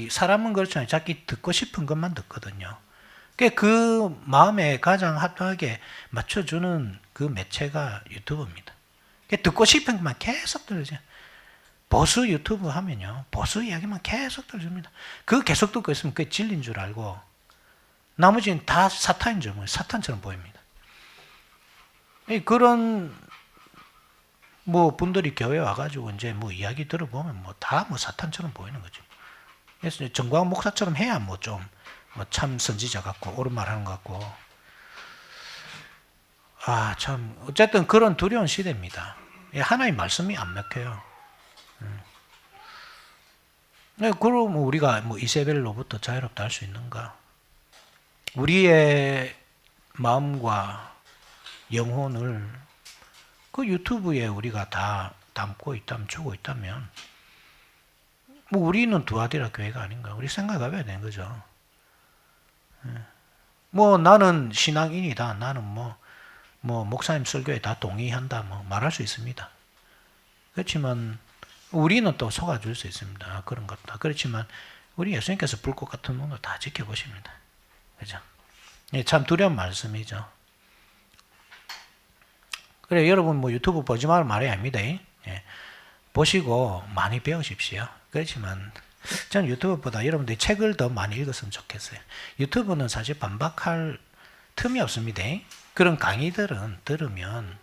사람은 그렇잖아요. 자기 듣고 싶은 것만 듣거든요. 그 마음에 가장 합당하게 맞춰주는 그 매체가 유튜브입니다. 듣고 싶은 것만 계속 들으죠. 보수 유튜브 하면요, 보수 이야기만 계속 들어줍니다. 그거 계속 듣고 있으면 그게 진리인 줄 알고, 나머지는 다 사탄인 줄, 사탄처럼 보입니다. 그런 분들이 교회 와가지고 이제 이야기 들어보면 다 사탄처럼 보이는 거죠. 그래서 정광 목사처럼 해야 참 선지자 같고 옳은 말 하는 것 같고, 참 어쨌든 그런 두려운 시대입니다. 하나님 말씀이 안 먹혀요. 그럼 우리가 이세벨로부터 자유롭다 할 수 있는가? 우리의 마음과 영혼을 그 유튜브에 우리가 다 담고 있다면, 주고 있다면, 뭐 우리는 두아디라 교회가 아닌가. 우리 생각해봐야 되는 거죠. 뭐 나는 신앙인이다. 나는 뭐 목사님 설교에 다 동의한다. 뭐 말할 수 있습니다. 그렇지만 우리는 또 속아줄 수 있습니다. 그런 것다. 그렇지만 우리 예수님께서 불꽃 같은 눈으로 다 지켜보십니다. 그죠? 예, 참 두려운 말씀이죠. 그래, 여러분 뭐 유튜브 보지 말라는 말이 아닙니다. 예. 보시고 많이 배우십시오. 그렇지만 저는 유튜브보다 여러분들이 책을 더 많이 읽었으면 좋겠어요. 유튜브는 사실 반박할 틈이 없습니다. 그런 강의들은 들으면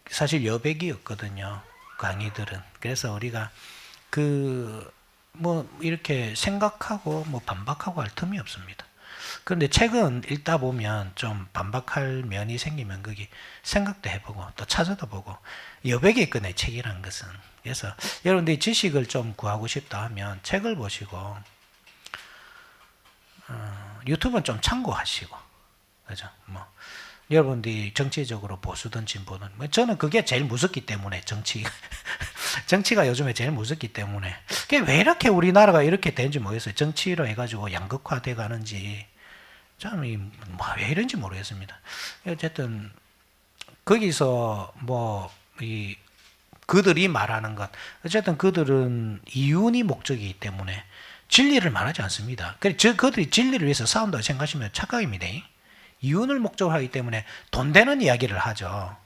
사실 여백이 없거든요. 강의들은. 그래서 우리가 뭐 이렇게 생각하고 뭐 반박하고 할 틈이 없습니다. 그런데 책은 읽다 보면 좀 반박할 면이 생기면 거기 생각도 해보고 또 찾아도 보고 여백이 있거든요. 책이라는 것은. 그래서 여러분들이 지식을 좀 구하고 싶다 하면 책을 보시고 유튜브는 좀 참고하시고, 그죠? 뭐 여러분들이 정치적으로 보수든 진보든, 뭐 저는 그게 제일 무섭기 때문에 정치가 요즘에 제일 무섭기 때문에 그게 왜 이렇게 우리나라가 이렇게 된지 모르겠어요. 정치로 해가지고 양극화돼 가는지 저는 왜 이런지 모르겠습니다. 어쨌든 거기서 그들이 말하는 것, 어쨌든 그들은 이윤이 목적이기 때문에 진리를 말하지 않습니다. 그들이 진리를 위해서 싸운다고 생각하시면 착각입니다. 이윤을 목적으로 하기 때문에 돈 되는 이야기를 하죠.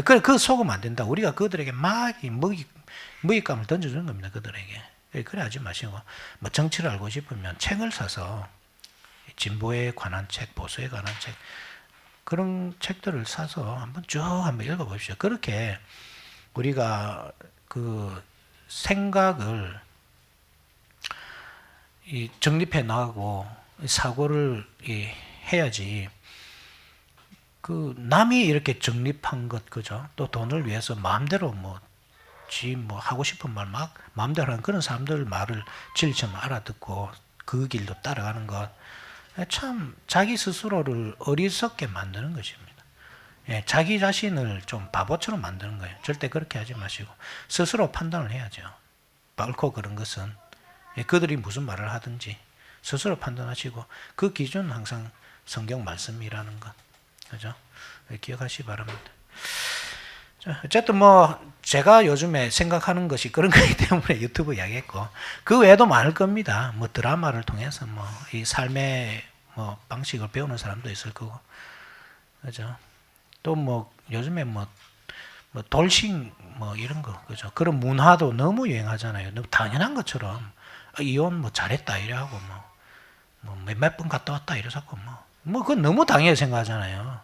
그 속으면 안 된다. 우리가 그들에게 막 먹잇감을 던져주는 겁니다. 그들에게. 그래 하지 마시고, 뭐 정치를 알고 싶으면 책을 사서 진보에 관한 책, 보수에 관한 책, 그런 책들을 사서 한번 읽어보십시오. 그렇게 우리가 그 생각을 정립해 나가고 사고를 해야지. 그 남이 이렇게 정립한 것, 그죠? 또 돈을 위해서 마음대로 하고 싶은 말 막 마음대로 하는 그런 사람들 말을 진리처럼 알아듣고 그 길로 따라가는 것, 참 자기 스스로를 어리석게 만드는 것입니다. 예, 자기 자신을 좀 바보처럼 만드는 거예요. 절대 그렇게 하지 마시고 스스로 판단을 해야죠. 옳고 그런 것은 그들이 무슨 말을 하든지 스스로 판단하시고 그 기준은 항상 성경 말씀이라는 것, 그죠? 기억하시기 바랍니다. 자, 어쨌든 제가 요즘에 생각하는 것이 그런 거기 때문에 유튜브 이야기했고, 그 외에도 많을 겁니다. 드라마를 통해서 이 삶의 방식을 배우는 사람도 있을 거고, 그죠? 또 요즘에 돌싱 이런 거, 그죠? 그런 문화도 너무 유행하잖아요. 너무 당연한 것처럼 이혼 잘했다 이래 하고 몇 번 갔다 왔다 이래 자꾸 그건 너무 당연히 생각하잖아요.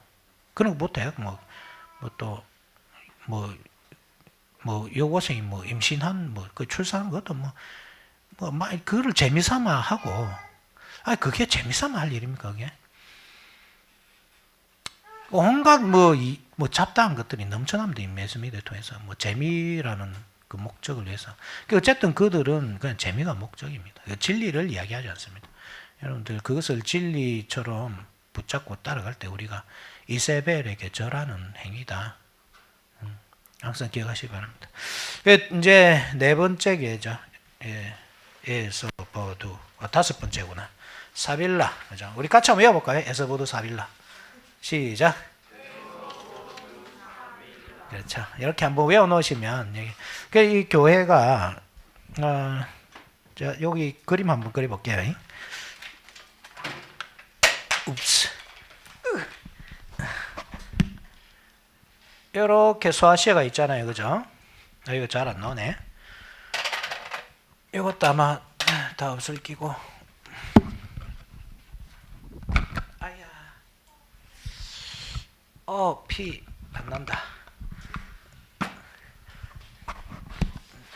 그런 거 못해요. 여고생이 임신한 그 출산한 것도 그거를 재미삼아 하고, 그게 재미삼아 할 일입니까 그게? 온갖 잡다한 것들이 넘쳐납니다. 매스미디어 통해서 재미라는 그 목적을 위해서. 어쨌든 그들은 그냥 재미가 목적입니다. 진리를 이야기하지 않습니다. 여러분들 그것을 진리처럼 붙잡고 따라갈 때 우리가 이세벨에게 절하는 행위다. 항상 기억하시기 바랍니다. 이제 네 번째 계죠. 에서버두. 다섯 번째구나. 사빌라. 그죠? 우리 같이 한번 외워볼까요? 에서버두 사빌라. 시작. 그렇죠. 이렇게 한번 외워놓으시면 이 교회가 여기 그림 한번 그려볼게요. 읍스. 이렇게 소아시아가 있잖아요, 그죠? 이거 잘 안 나오네. 이것도 아마 다 없을 끼고. 아야. 피 안 난다.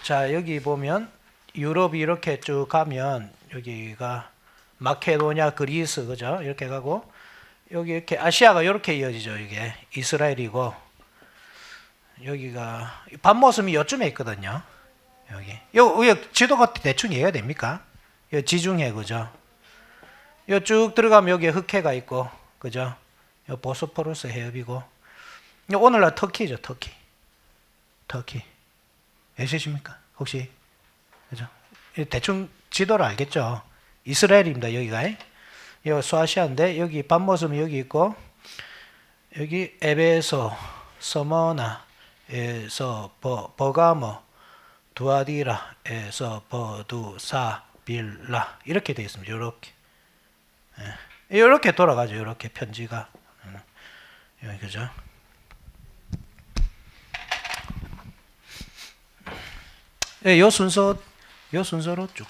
자, 여기 보면 유럽이 이렇게 쭉 가면 여기가 마케도냐, 그리스, 그죠? 이렇게 가고 여기 이렇게 아시아가 이렇게 이어지죠. 이게 이스라엘이고 여기가 반모섬이 요쯤에 있거든요. 여기 지도가 대충 이해가 됩니까? 여기 지중해, 그죠? 요 쭉 들어가면 여기에 흑해가 있고, 그죠? 요 보스포러스 해협이고, 요 오늘날 터키죠, 터키. 터키. 아시십니까? 혹시? 그죠? 대충 지도를 알겠죠? 이스라엘입니다, 여기가. 요 소아시아인데, 여기 밤모습은 여기 있고, 여기 에베소, 서머나에서 버가모, 두아디라에서 버두사, 빌라 이렇게 되어 있습니다. 이렇게. 이렇게 돌아가죠. 이렇게 편지가. 그죠? 요 순서로 쭉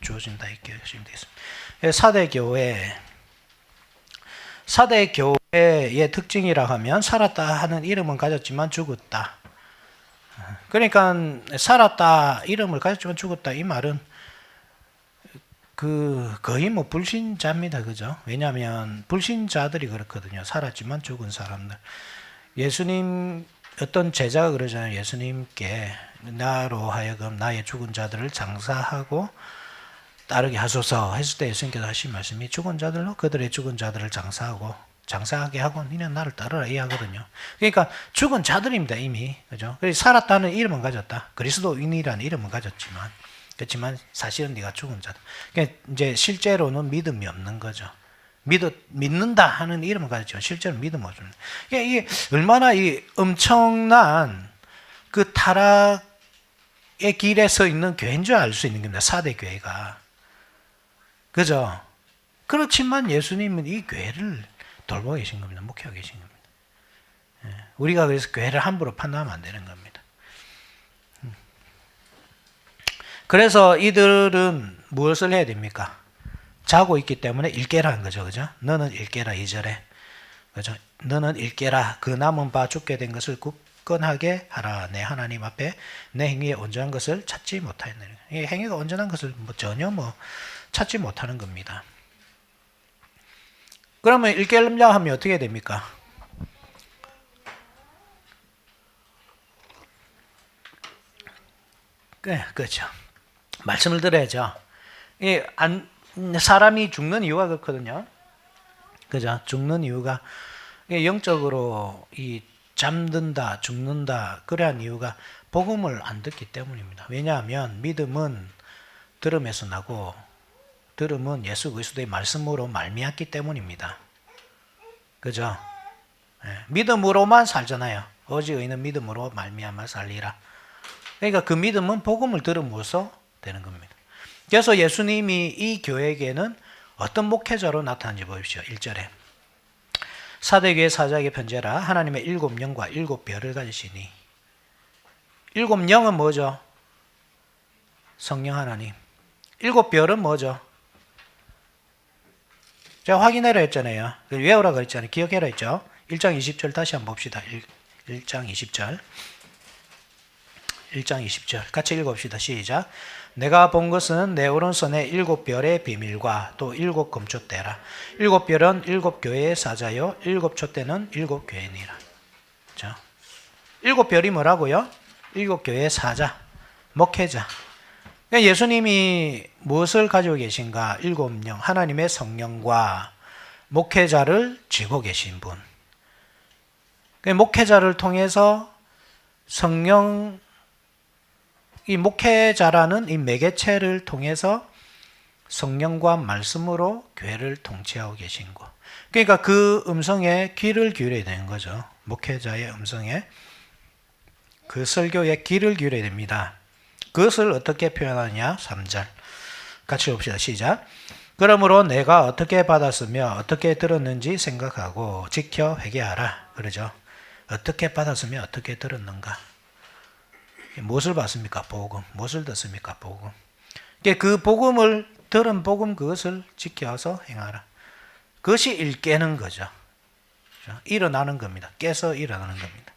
주어진다 이렇게 하시면 되겠습니다. 사대 교회의 특징이라 하면 살았다 하는 이름은 가졌지만 죽었다. 그러니까 살았다 이름을 가졌지만 죽었다 이 말은 거의 뭐 불신자입니다. 그죠? 왜냐하면 불신자들이 그렇거든요. 살았지만 죽은 사람들. 예수님 어떤 제자가 그러잖아요. 예수님께 나로 하여금 나의 죽은 자들을 장사하고 따르게 하소서 했을 때 예수님께서 하신 말씀이 죽은 자들로 그들의 죽은 자들을 장사하게 하고 니는 나를 따르라 이 하거든요. 그러니까 죽은 자들입니다. 이미. 그죠? 그래서 살았다는 이름은 가졌다. 그리스도인이라는 이름은 가졌지만 그렇지만 사실은 네가 죽은 자다. 그러니까 이제 실제로는 믿음이 없는 거죠. 믿는다 하는 이름은 가졌지만 실제로 믿음 없습니다. 그러니까 이게 얼마나 이 엄청난 그 타락의 길에 서 있는 교회인 줄 알 수 있는 겁니다. 4대 교회가. 그죠? 그렇지만 예수님은 이 교회를 돌보고 계신 겁니다. 목회하고 계신 겁니다. 우리가 그래서 교회를 함부로 판단하면 안 되는 겁니다. 그래서 이들은 무엇을 해야 됩니까? 자고 있기 때문에 일깨라는 거죠. 그죠? 너는 일깨라 2절에. 그죠? 너는 일깨라 그 남은 바 죽게 된 것을 굳건하게 하라. 내 하나님 앞에 내 행위에 온전한 것을 찾지 못하였느니라. 이 행위가 온전한 것을 전혀 찾지 못하는 겁니다. 그러면 일깨려 하면 어떻게 됩니까? 그렇죠. 말씀을 들어야죠. 사람이 죽는 이유가 그렇거든요. 그죠? 죽는 이유가 영적으로 잠든다, 죽는다, 그러한 이유가 복음을 안 듣기 때문입니다. 왜냐하면 믿음은 들음에서 나고 들음은 예수 그리스도의 말씀으로 말미암기 때문입니다. 그죠? 믿음으로만 살잖아요. 오직 의인은 믿음으로 말미암아 살리라. 그러니까 그 믿음은 복음을 들음으로써 되는 겁니다. 그래서 예수님이 이 교회에게는 어떤 목회자로 나타난지 보십시오. 1절에 사대교회 사자에게 편지하라. 하나님의 7영과 7별을 가지시니 7영은 뭐죠? 성령 하나님. 7별은 뭐죠? 제가 확인해라 했잖아요. 외우라고 했잖아요. 기억해라 했죠. 1장 20절 다시 한번 봅시다. 1장 20절. 1장 20절 같이 읽어봅시다. 시작. 내가 본 것은 내 오른손에 7별의 비밀과 또 7금촛대라. 7별은 7교회의 사자요 7촛대는 7교회니라. 그렇죠? 7별이 뭐라고요? 7교회의 사자, 목회자. 그러니까 예수님이 무엇을 가지고 계신가? 7영, 하나님의 성령과 목회자를 쥐고 계신 분. 그러니까 목회자를 통해서 성령 이 목회자라는 이 매개체를 통해서 성령과 말씀으로 교회를 통치하고 계신 것. 그러니까 그 음성에 귀를 기울여야 되는 거죠. 목회자의 음성에 그 설교에 귀를 기울여야 됩니다. 그것을 어떻게 표현하느냐? 3절 같이 봅시다. 시작. 그러므로 내가 어떻게 받았으며 어떻게 들었는지 생각하고 지켜 회개하라. 그러죠. 어떻게 받았으며 어떻게 들었는가? 무엇을 받습니까? 복음. 무엇을 듣습니까? 복음. 그 복음을 들은 복음 그것을 지켜서 행하라. 그것이 일깨는 거죠. 일어나는 겁니다. 깨서 일어나는 겁니다.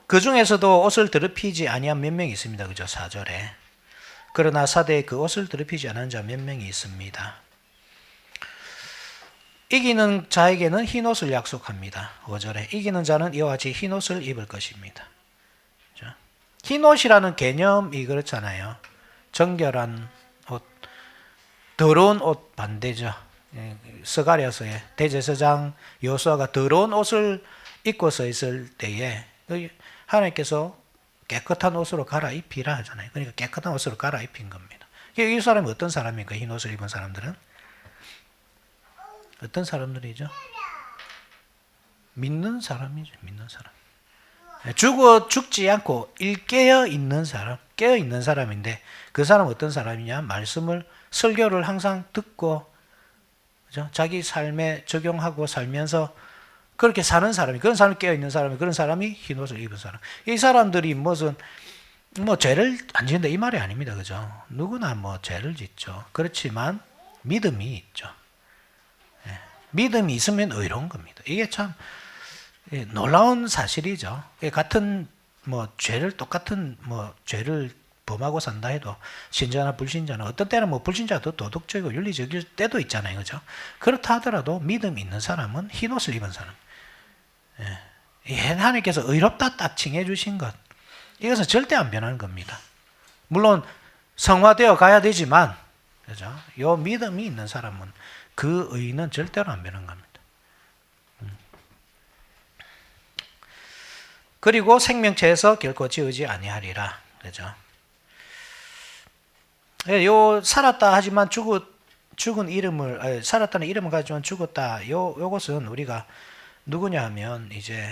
그 중에서도 옷을 더럽히지 아니한 몇 명이 있습니다. 그죠? 4절에. 그러나 사대에 그 옷을 더럽히지 않은 자 몇 명이 있습니다. 이기는 자에게는 흰옷을 약속합니다. 5절에 이기는 자는 이와 같이 흰옷을 입을 것입니다. 흰옷이라는 개념이 그렇잖아요. 정결한 옷, 더러운 옷 반대죠. 스가랴서의 대제사장 여호수아가 더러운 옷을 입고서 있을 때에 하나님께서 깨끗한 옷으로 갈아입히라 하잖아요. 그러니까 깨끗한 옷으로 갈아입힌 겁니다. 이 사람이 어떤 사람입니까? 흰 옷을 입은 사람들은 어떤 사람들이죠? 믿는 사람이죠. 믿는 사람. 죽지 않고 일깨어 있는 사람, 깨어 있는 사람인데 그 사람은 어떤 사람이냐? 말씀을 설교를 항상 듣고 그죠? 자기 삶에 적용하고 살면서 그렇게 사는 사람이, 그런 사람이 깨어 있는 사람이, 그런 사람이 흰 옷을 입은 사람. 이 사람들이 무슨 죄를 안 짓는다 이 말이 아닙니다. 그죠? 누구나 죄를 짓죠. 그렇지만 믿음이 있죠. 믿음이 있으면 의로운 겁니다. 이게 참 놀라운 사실이죠. 같은 죄를 똑같은 죄를 범하고 산다 해도 신자나 불신자는 어떤 때는 불신자도 도덕적이고 윤리적일 때도 있잖아요. 그죠? 그렇다 하더라도 믿음 있는 사람은 흰 옷을 입은 사람. 하나님께서 의롭다 딱 칭해 주신 것. 이것은 절대 안 변하는 겁니다. 물론 성화되어 가야 되지만 그죠? 요 믿음이 있는 사람은 그 의는 절대로 안 변하는 겁니다. 그리고 생명체에서 결코 지우지 아니하리라. 그죠? 요 살았다 하지만 죽은 이름을 살았다는 이름을 가지고는 죽었다. 요것은 우리가 누구냐 하면 이제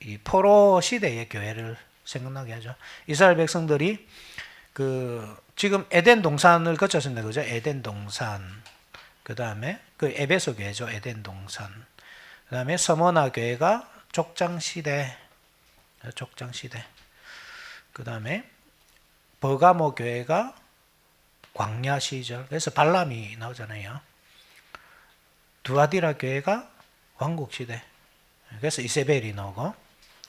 이 포로 시대의 교회를 생각나게 하죠. 이스라엘 백성들이 지금 에덴 동산을 거쳤습니다. 그죠? 에덴 동산. 그다음에 에베소 교회죠. 에덴 동산. 그다음에 서머나 교회가 족장 시대. 그다음에 버가모 교회가 광야 시절. 그래서 발람이 나오잖아요. 두아디라 교회가 왕국 시대. 그래서 이세벨이 나오고,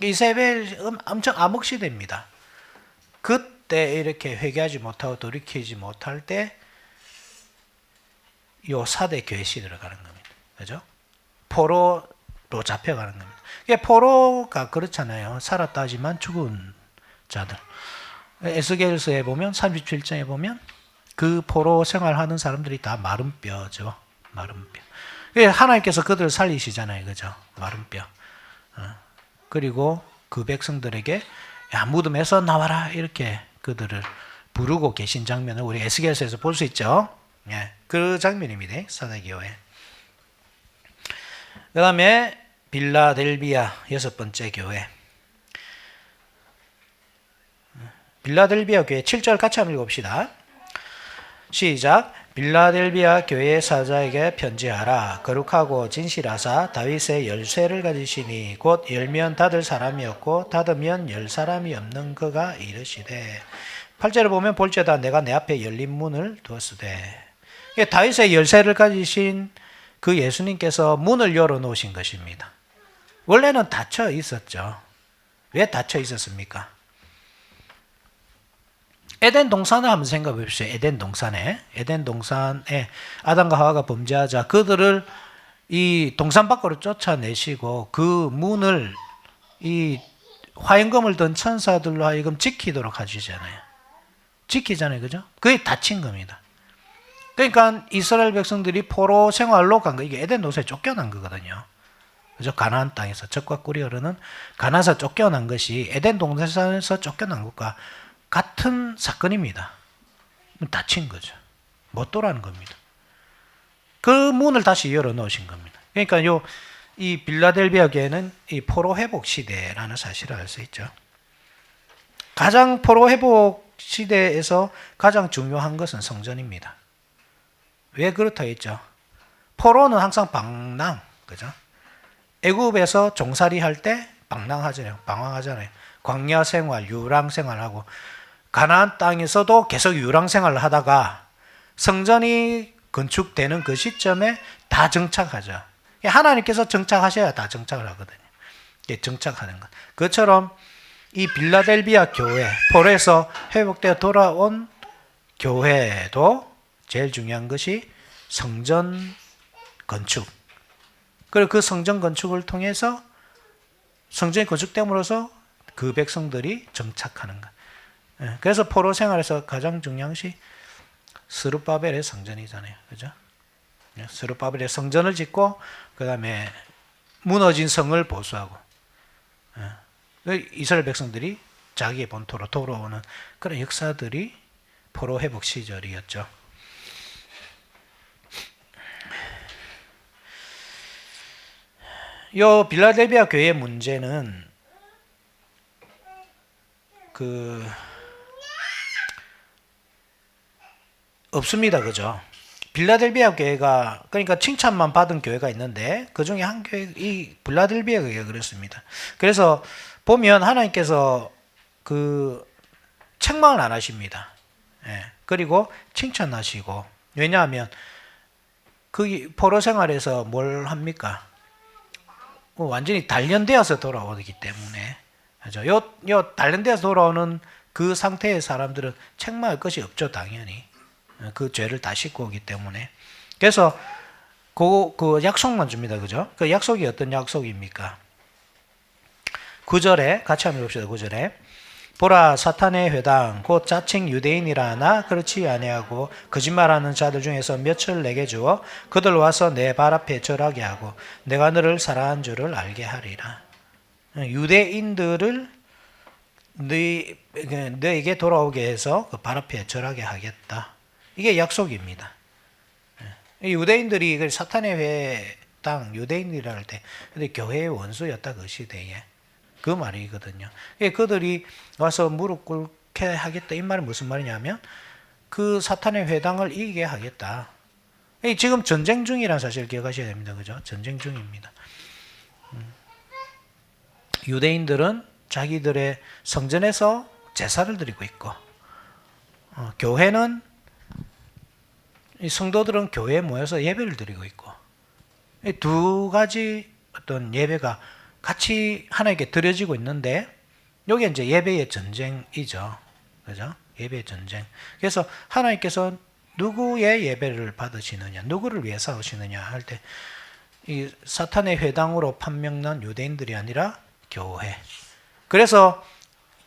이세벨 엄청 암흑 시대입니다. 그때 이렇게 회개하지 못하고 돌이키지 못할 때 요 4대 교회 시대로 가는 겁니다. 그죠? 포로로 잡혀가는 겁니다. 포로가 그렇잖아요. 살았다 하지만 죽은 자들. 에스겔서에 보면 37장에 보면 그 포로 생활하는 사람들이 다 마른 뼈죠. 마른 뼈. 하나님께서 그들을 살리시잖아요. 그죠? 마른 뼈. 그리고 그 백성들에게 무덤에서 나와라 이렇게 그들을 부르고 계신 장면을 우리 에스겔서에서 볼 수 있죠. 그 장면입니다. 사대교회. 그 다음에 빌라델비아 6번째 교회. 빌라델비아 교회 7절 같이 한번 읽어봅시다. 시작. 빌라델비아 교회 사자에게 편지하라. 거룩하고 진실하사 다윗의 열쇠를 가지시니 곧 열면 닫을 사람이 없고 닫으면 열 사람이 없는 그가 이르시되. 8절을 보면 볼지어다 내가 내 앞에 열린 문을 두었으되. 다윗의 열쇠를 가지신 그 예수님께서 문을 열어놓으신 것입니다. 원래는 닫혀 있었죠. 왜 닫혀 있었습니까? 에덴 동산을 한번 생각해 보십시오. 에덴 동산에 아담과 하와가 범죄하자 그들을 이 동산 밖으로 쫓아내시고 그 문을 이 화염검을 든 천사들로 하여금 지키도록 하시잖아요. 지키잖아요. 그죠? 그게 닫힌 겁니다. 그러니까 이스라엘 백성들이 포로 생활로 간 거, 이게 에덴 동산에 쫓겨난 거거든요. 그죠? 가나안 땅에서 적과 꿀이 흐르는 가나안에서 쫓겨난 것이 에덴 동산에서 쫓겨난 것과 같은 사건입니다. 닫힌 거죠. 못 돌아가는 겁니다. 그 문을 다시 열어 놓으신 겁니다. 그러니까 이 빌라델비아 교회는 이 포로 회복 시대라는 사실을 알 수 있죠. 가장 포로 회복 시대에서 가장 중요한 것은 성전입니다. 왜 그렇다 했죠? 포로는 항상 방랑, 그죠? 애굽에서 종살이 할 때 방랑하잖아요. 방황하잖아요. 광야 생활, 유랑 생활하고 가나안 땅에서도 계속 유랑 생활을 하다가 성전이 건축되는 그 시점에 다 정착하죠. 하나님께서 정착하셔야 다 정착을 하거든요. 정착하는 것. 그처럼 이 빌라델비아 교회, 포로에서 회복되어 돌아온 교회도 제일 중요한 것이 성전 건축. 그리고 그 성전 건축을 통해서 성전이 건축됨으로써 그 백성들이 정착하는 것. 그래서 포로 생활에서 가장 중요한 것이 스룹바벨의 성전이잖아요. 그죠? 스룹바벨의 성전을 짓고 그 다음에 무너진 성을 보수하고 이스라엘 백성들이 자기의 본토로 돌아오는 그런 역사들이 포로 회복 시절이었죠. 요 빌라델비아 교회의 문제는 없습니다. 그죠? 빌라델비아 교회가 그러니까 칭찬만 받은 교회가 있는데 그 중에 한 교회 이 빌라델비아 교회가 그렇습니다. 그래서 보면 하나님께서 책망을 안 하십니다. 그리고 칭찬하시고 왜냐하면 그 포로 생활에서 뭘 합니까? 완전히 단련되어서 돌아오기 때문에 그죠? 요 단련되어서 돌아오는 그 상태의 사람들은 책망할 것이 없죠. 당연히 그 죄를 다 씻고 오기 때문에. 그래서 그 약속만 줍니다. 그죠? 그 약속이 어떤 약속입니까? 9절에 같이 한번 봅시다. 9절에 보라 사탄의 회당 곧 자칭 유대인이라 하나 그렇지 아니하고 거짓말하는 자들 중에서 몇을 내게 주어 그들 와서 내 발 앞에 절하게 하고 내가 너를 사랑한 줄을 알게 하리라. 유대인들을 너에게 돌아오게 해서 그 발 앞에 절하게 하겠다. 이게 약속입니다. 유대인들이 사탄의 회당 유대인이라 할 때 근데 교회의 원수였다 그 시대에 그 말이거든요. 그들이 와서 무릎 꿇게 하겠다. 이 말은 무슨 말이냐면 그 사탄의 회당을 이기게 하겠다. 지금 전쟁 중이라는 사실을 기억하셔야 됩니다. 그죠? 전쟁 중입니다. 유대인들은 자기들의 성전에서 제사를 드리고 있고 교회는 성도들은 교회에 모여서 예배를 드리고 있고 이 두 가지 어떤 예배가 같이 하나님께 드려지고 있는데 이게 이제 예배의 전쟁이죠. 그죠? 예배의 전쟁. 그래서 하나님께서 누구의 예배를 받으시느냐, 누구를 위해 싸우시느냐 할 때 이 사탄의 회당으로 판명난 유대인들이 아니라 교회. 그래서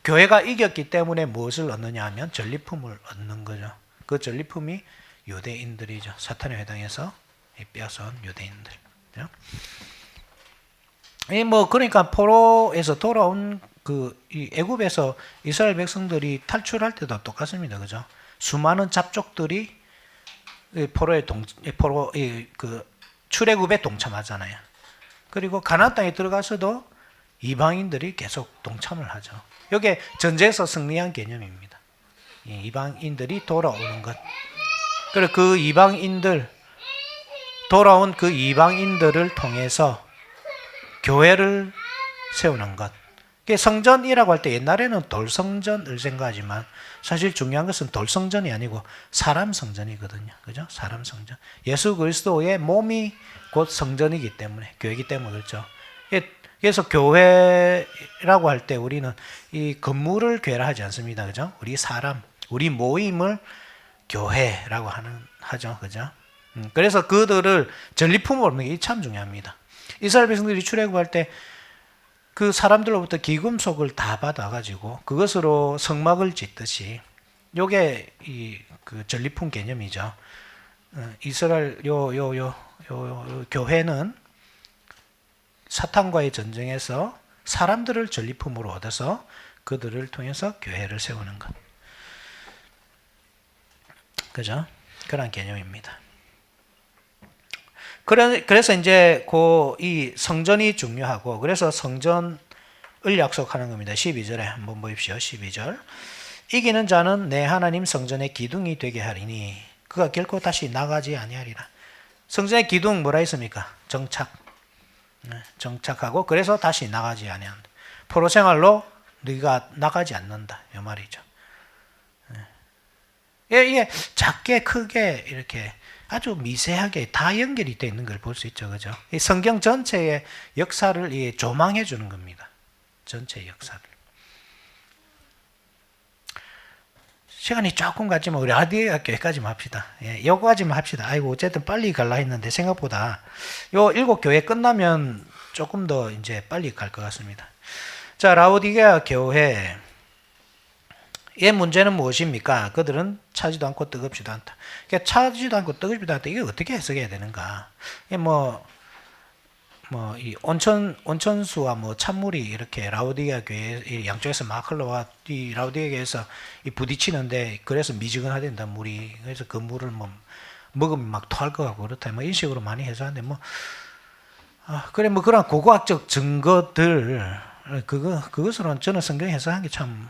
교회가 이겼기 때문에 무엇을 얻느냐 하면 전리품을 얻는 거죠. 그 전리품이 유대인들이죠. 사탄의 회당에서 빼앗아온 유대인들. 그러니까 포로에서 돌아온 이 애굽에서 이스라엘 백성들이 탈출할 때도 똑같습니다. 그죠? 수많은 잡족들이 출애굽에 동참하잖아요. 그리고 가나안 땅에 들어가서도 이방인들이 계속 동참을 하죠. 이게 전쟁에서 승리한 개념입니다. 이방인들이 돌아오는 것. 그리고 그 이방인들 돌아온 그 이방인들을 통해서 교회를 세우는 것. 성전이라고 할 때 옛날에는 돌성전을 생각하지만 사실 중요한 것은 돌성전이 아니고 사람 성전이거든요. 그죠? 사람 성전. 예수 그리스도의 몸이 곧 성전이기 때문에 교회이기 때문에 그렇죠. 그래서 교회라고 할 때 우리는 이 건물을 교회라 하지 않습니다. 그죠? 우리 사람, 우리 모임을 교회라고 하죠. 그죠? 그래서 그들을 전리품으로 얻는 게 참 중요합니다. 이스라엘 백성들이 출애굽할 때 그 사람들로부터 기금속을 다 받아가지고 그것으로 성막을 짓듯이 요게 그 전리품 개념이죠. 이스라엘 교회는 사탄과의 전쟁에서 사람들을 전리품으로 얻어서 그들을 통해서 교회를 세우는 것. 그죠? 그런 개념입니다. 그래서 이제 이 성전이 중요하고 그래서 성전을 약속하는 겁니다. 12절에 한번 보십시오. 12절. 이기는 자는 내 하나님 성전의 기둥이 되게 하리니 그가 결코 다시 나가지 아니하리라. 성전의 기둥 뭐라 했습니까? 정착하고 그래서 다시 나가지 아니한다. 포로 생활로 네가 나가지 않는다. 이 말이죠. 이게 작게 크게 이렇게 아주 미세하게 다 연결이 되어 있는 걸 볼 수 있죠. 그죠? 이 성경 전체의 역사를 조망해 주는 겁니다. 전체의 역사를. 시간이 조금 갔지만 우리 아디에가 여기까지만 합시다. 여기까지만 합시다. 아이고 어쨌든 빨리 갈라 했는데 생각보다 요 7교회 끝나면 조금 더 이제 빨리 갈 것 같습니다. 자, 라오디게아 교회 의 문제는 무엇입니까? 그들은 차지도 않고 뜨겁지도 않다. 그러니까 차지도 않고 뜨겁지도 않다. 이게 어떻게 해석해야 되는가? 이게 이 온천수와 찬물이 이렇게 라오디게아 교회 이 양쪽에서 막 흘러와 이 라오디게아 교회에서 이 부딪히는데 그래서 미지근하된다 물이. 그래서 그 물을 먹으면 막 토할 것 같고 그렇다. 이런 식으로 많이 해석하는데 그래 그런 고고학적 증거들 그것으로는 저는 성경 해석한 게 참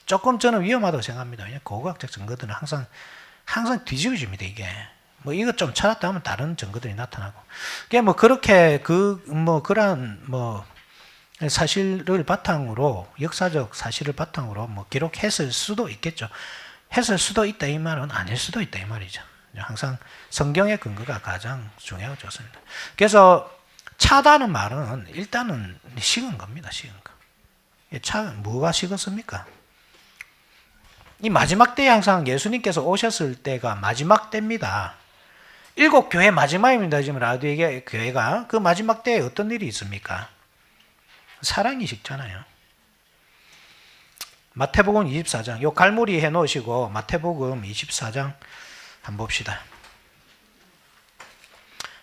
조금 저는 위험하다고 생각합니다. 왜냐하면 고고학적 증거들은 항상 뒤집어집니다. 이게 이것 좀 찾았다 하면 다른 증거들이 나타나고 그게 그렇게 그러한 사실을 바탕으로 역사적 사실을 바탕으로 기록했을 수도 있겠죠. 했을 수도 있다 이 말은 아닐 수도 있다 이 말이죠. 항상 성경의 근거가 가장 중요하고 좋습니다. 그래서 차다는 말은 일단은 식은 겁니다. 식은 거. 뭐가 식었습니까? 이 마지막 때에 항상 예수님께서 오셨을 때가 마지막 때입니다. 7교회 마지막입니다. 지금 라오디게아 교회가. 그 마지막 때에 어떤 일이 있습니까? 사랑이 식잖아요. 마태복음 24장. 요 갈무리 해놓으시고 마태복음 24장 한번 봅시다.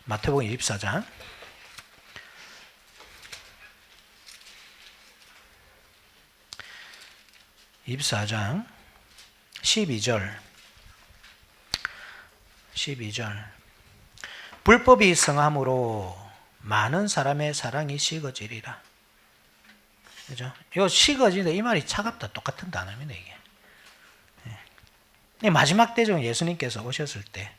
마태복음 24장. 24장 12절 불법이 성함으로 많은 사람의 사랑이 식어지리라. 그죠? 요 식어지다 이 말이 차갑다 똑같은 단어입니다. 이게 마지막 때죠. 예수님께서 오셨을 때.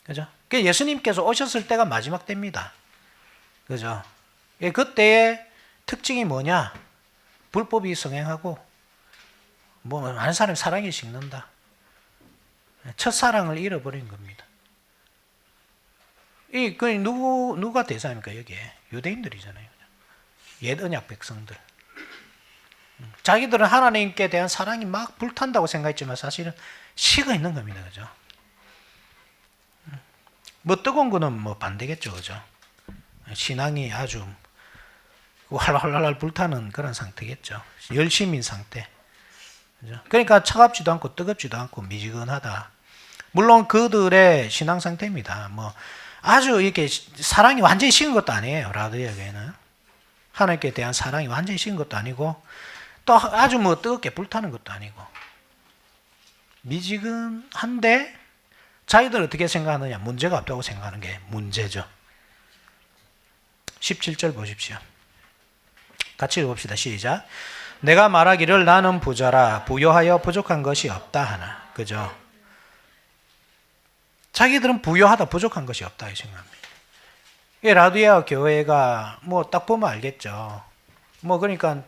그죠? 예수님께서 오셨을 때가 마지막 때입니다. 그죠? 그때의 특징이 뭐냐? 불법이 성행하고 많은 사람이 사랑이 식는다. 첫사랑을 잃어버린 겁니다. 누가 대상입니까? 여기에 유대인들이잖아요. 옛 언약 백성들. 자기들은 하나님께 대한 사랑이 막 불탄다고 생각했지만 사실은 식어 있는 겁니다. 그죠? 뜨거운 거는 반대겠죠. 그죠? 신앙이 아주 활활활 불타는 그런 상태겠죠. 열심인 상태. 그죠? 그러니까 차갑지도 않고 뜨겁지도 않고 미지근하다. 물론 그들의 신앙 상태입니다. 아주 이렇게 사랑이 완전히 식은 것도 아니에요. 라오디게아는 하나님께 대한 사랑이 완전히 식은 것도 아니고 또 아주 뜨겁게 불타는 것도 아니고 미지근한데 자기들 어떻게 생각하느냐? 문제가 없다고 생각하는 게 문제죠. 17절 보십시오. 같이 읽어봅시다. 시작. 내가 말하기를 나는 부자라 부요하여 부족한 것이 없다 하나. 그죠? 자기들은 부요하다 부족한 것이 없다 이 생각합니다. 라오디게아 교회가 딱 보면 알겠죠. 그러니까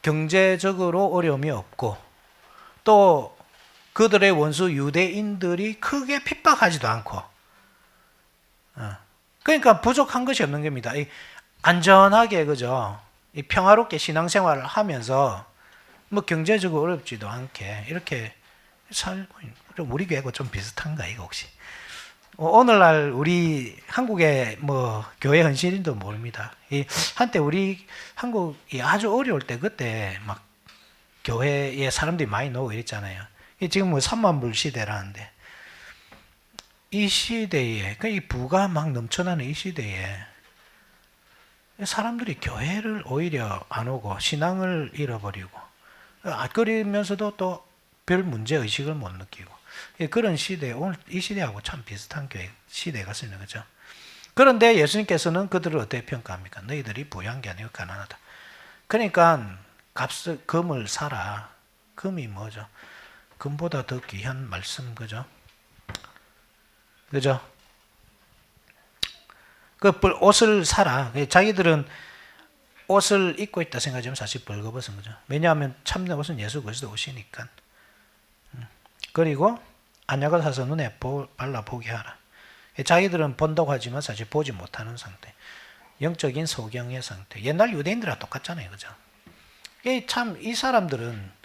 경제적으로 어려움이 없고 또 그들의 원수 유대인들이 크게 핍박하지도 않고 그러니까 부족한 것이 없는 겁니다. 안전하게 그죠? 평화롭게 신앙생활을 하면서 경제적으로 어렵지도 않게 이렇게 살고 있는 우리 교회하고 좀 비슷한가 이거 혹시? 오늘날 우리 한국의 교회 헌신인도 모릅니다. 한때 우리 한국이 아주 어려울 때 그때 막 교회에 사람들이 많이 나오고 이랬잖아요. 지금 3만 불 시대라는데 이 시대에 이 부가 막 넘쳐나는 이 시대에 사람들이 교회를 오히려 안 오고 신앙을 잃어버리고 그러면서도 또 별 문제 의식을 못 느끼고 그런 시대 오늘 이 시대하고 참 비슷한 교회 시대가 있는 거죠. 그런데 예수님께서는 그들을 어떻게 평가합니까? 너희들이 부유한 게 아니고 가난하다. 그러니까 금을 사라. 금이 뭐죠? 금보다 더 귀한 말씀 그죠? 그죠? 옷을 사라. 자기들은 옷을 입고 있다 생각하지만 사실 벌거벗은 거죠. 왜냐하면 참된 옷은 예수 그리스도 옷이니까. 그리고 안약을 사서 눈에 발라보게 하라. 자기들은 본다고 하지만 사실 보지 못하는 상태. 영적인 소경의 상태. 옛날 유대인들이랑 똑같잖아요. 그죠? 이 사람들은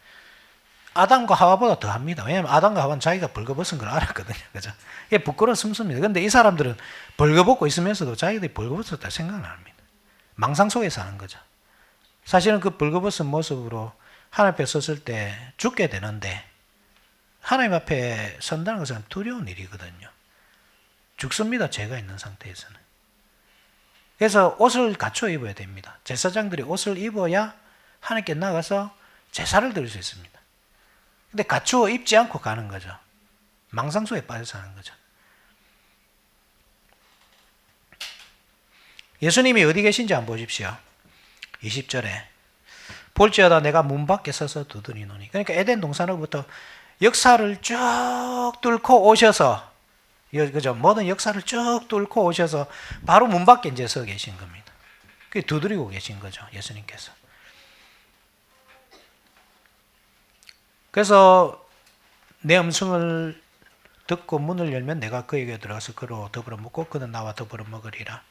아담과 하와보다 더 합니다. 왜냐하면 아담과 하와는 자기가 벌거벗은 걸 알았거든요. 그죠? 이게 부끄러운 숨습니다. 근데 이 사람들은 벌거벗고 있으면서도 자기들이 벌거벗었다 생각을 안 합니다. 망상 속에 사는 거죠. 사실은 그 벌거벗은 모습으로 하나님 앞에 섰을 때 죽게 되는데 하나님 앞에 선다는 것은 두려운 일이거든요. 죽습니다. 죄가 있는 상태에서는. 그래서 옷을 갖춰 입어야 됩니다. 제사장들이 옷을 입어야 하나님께 나가서 제사를 드릴 수 있습니다. 근데 갖추어 입지 않고 가는 거죠. 망상소에 빠져서 하는 거죠. 예수님이 어디 계신지 한번 보십시오. 20절에 볼지어다 내가 문 밖에 서서 두드리노니. 그러니까 에덴 동산으로부터 역사를 쭉 뚫고 오셔서, 그죠? 모든 역사를 쭉 뚫고 오셔서 바로 문 밖에 이제 서 계신 겁니다. 그게 두드리고 계신 거죠, 예수님께서. 그래서 내 음성을 듣고 문을 열면 내가 그에게 들어가서 그로 더불어 먹고 그는 나와 더불어 먹으리라.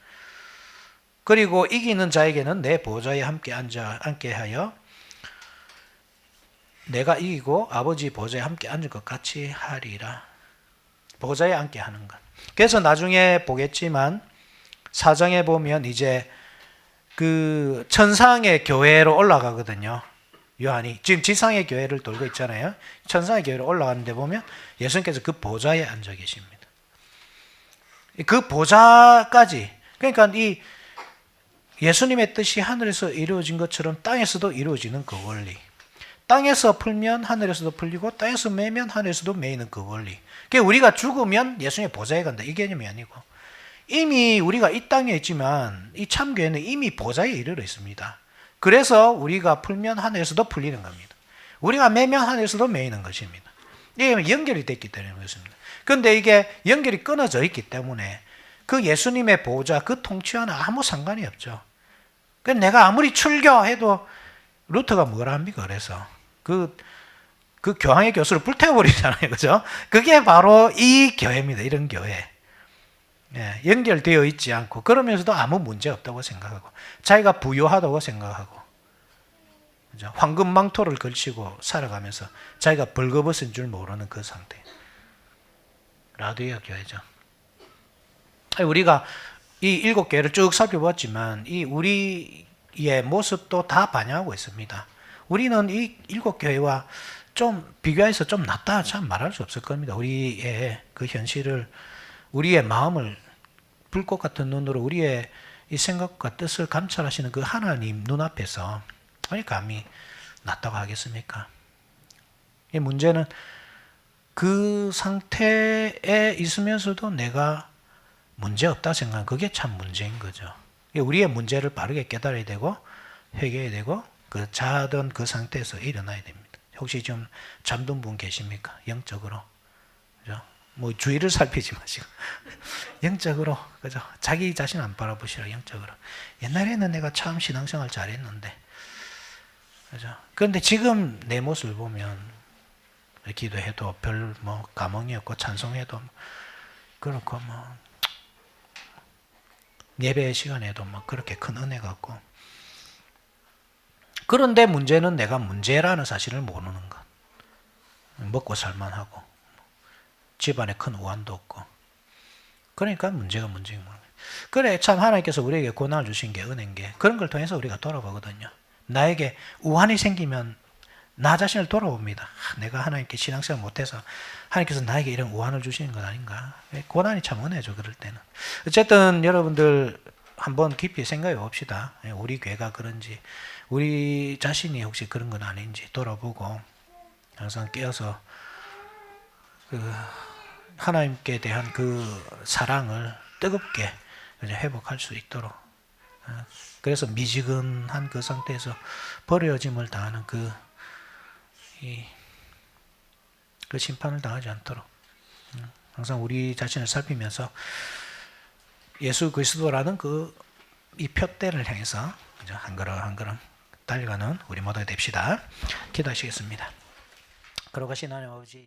그리고 이기는 자에게는 내 보좌에 함께 앉게 하여 내가 이기고 아버지 보좌에 함께 앉을 것 같이 하리라. 보좌에 앉게 하는 것. 그래서 나중에 보겠지만 사정에 보면 이제 그 천상의 교회로 올라가거든요. 요한이 지금 지상의 교회를 돌고 있잖아요. 천상의 교회로 올라가는데 보면 예수님께서 그 보좌에 앉아 계십니다. 그 보좌까지, 그러니까 이 예수님의 뜻이 하늘에서 이루어진 것처럼 땅에서도 이루어지는 그 원리. 땅에서 풀면 하늘에서도 풀리고 땅에서 매면 하늘에서도 매이는 그 원리. 그러니까 우리가 죽으면 예수님의 보좌에 간다, 이 개념이 아니고 이미 우리가 이 땅에 있지만 이 참교회는 이미 보좌에 이르러 있습니다. 그래서 우리가 풀면 하늘에서도 풀리는 겁니다. 우리가 매면 하늘에서도 매이는 것입니다. 이게 연결이 됐기 때문에 그렇습니다. 그런데 이게 연결이 끊어져 있기 때문에 그 예수님의 보좌, 그 통치와는 아무 상관이 없죠. 내가 아무리 출교해도 루터가 뭐라 합니까? 그래서 그 교황의 교수를 불태워버리잖아요. 그죠? 그게 바로 이 교회입니다. 이런 교회. 예, 연결되어 있지 않고 그러면서도 아무 문제 없다고 생각하고 자기가 부유하다고 생각하고, 그죠? 황금 망토를 걸치고 살아가면서 자기가 벌거벗은 줄 모르는 그 상태. 라디오 교회죠. 우리가 이 7교회를 쭉 살펴봤지만 이 우리의 모습도 다 반영하고 있습니다. 우리는 이 7교회와 좀 비교해서 좀 낫다 참 말할 수 없을 겁니다. 우리의 그 현실을, 우리의 마음을 불꽃 같은 눈으로 우리의 이 생각과 뜻을 감찰하시는 그 하나님 눈앞에서 어디 감히 낫다고 하겠습니까? 이 문제는 그 상태에 있으면서도 내가 문제 없다 생각하는 그게 참 문제인 거죠. 우리의 문제를 바르게 깨달아야 되고 회개해야 되고 그 자던 그 상태에서 일어나야 됩니다. 혹시 좀 잠든 분 계십니까? 영적으로. 그죠? 뭐 주위를 살피지 마시고 영적으로, 그죠? 자기 자신 안 바라보시라. 영적으로. 옛날에는 내가 참 신앙생활 잘했는데, 그죠? 그런데 지금 내 모습을 보면 기도해도 별 뭐 감흥이 없고 찬송해도 그렇고 뭐 예배 시간에도 뭐 그렇게 큰 은혜가 없고. 그런데 문제는 내가 문제라는 사실을 모르는 것. 먹고 살만하고 집안에 큰 우환도 없고. 그러니까 문제가 문제인 거예요. 그래 참 하나님께서 우리에게 고난을 주신 게 은혜인 게 그런 걸 통해서 우리가 돌아보거든요. 나에게 우환이 생기면 나 자신을 돌아봅니다. 내가 하나님께 신앙생활 못해서 하나님께서 나에게 이런 우환을 주시는 건 아닌가. 고난이 참 은혜죠, 그럴 때는. 어쨌든 여러분들 한번 깊이 생각해 봅시다. 우리 교회가 그런지 우리 자신이 혹시 그런 건 아닌지 돌아보고 항상 깨어서 그 하나님께 대한 그 사랑을 뜨겁게 회복할 수 있도록, 그래서 미지근한 그 상태에서 버려짐을 당하는 그 심판을 당하지 않도록 항상 우리 자신을 살피면서 예수 그리스도라는 이 표대를 향해서 한 걸음 한 걸음 달려가는 우리 모두가 됩시다. 기도하시겠습니다. 걸어가신 하나님 아버지.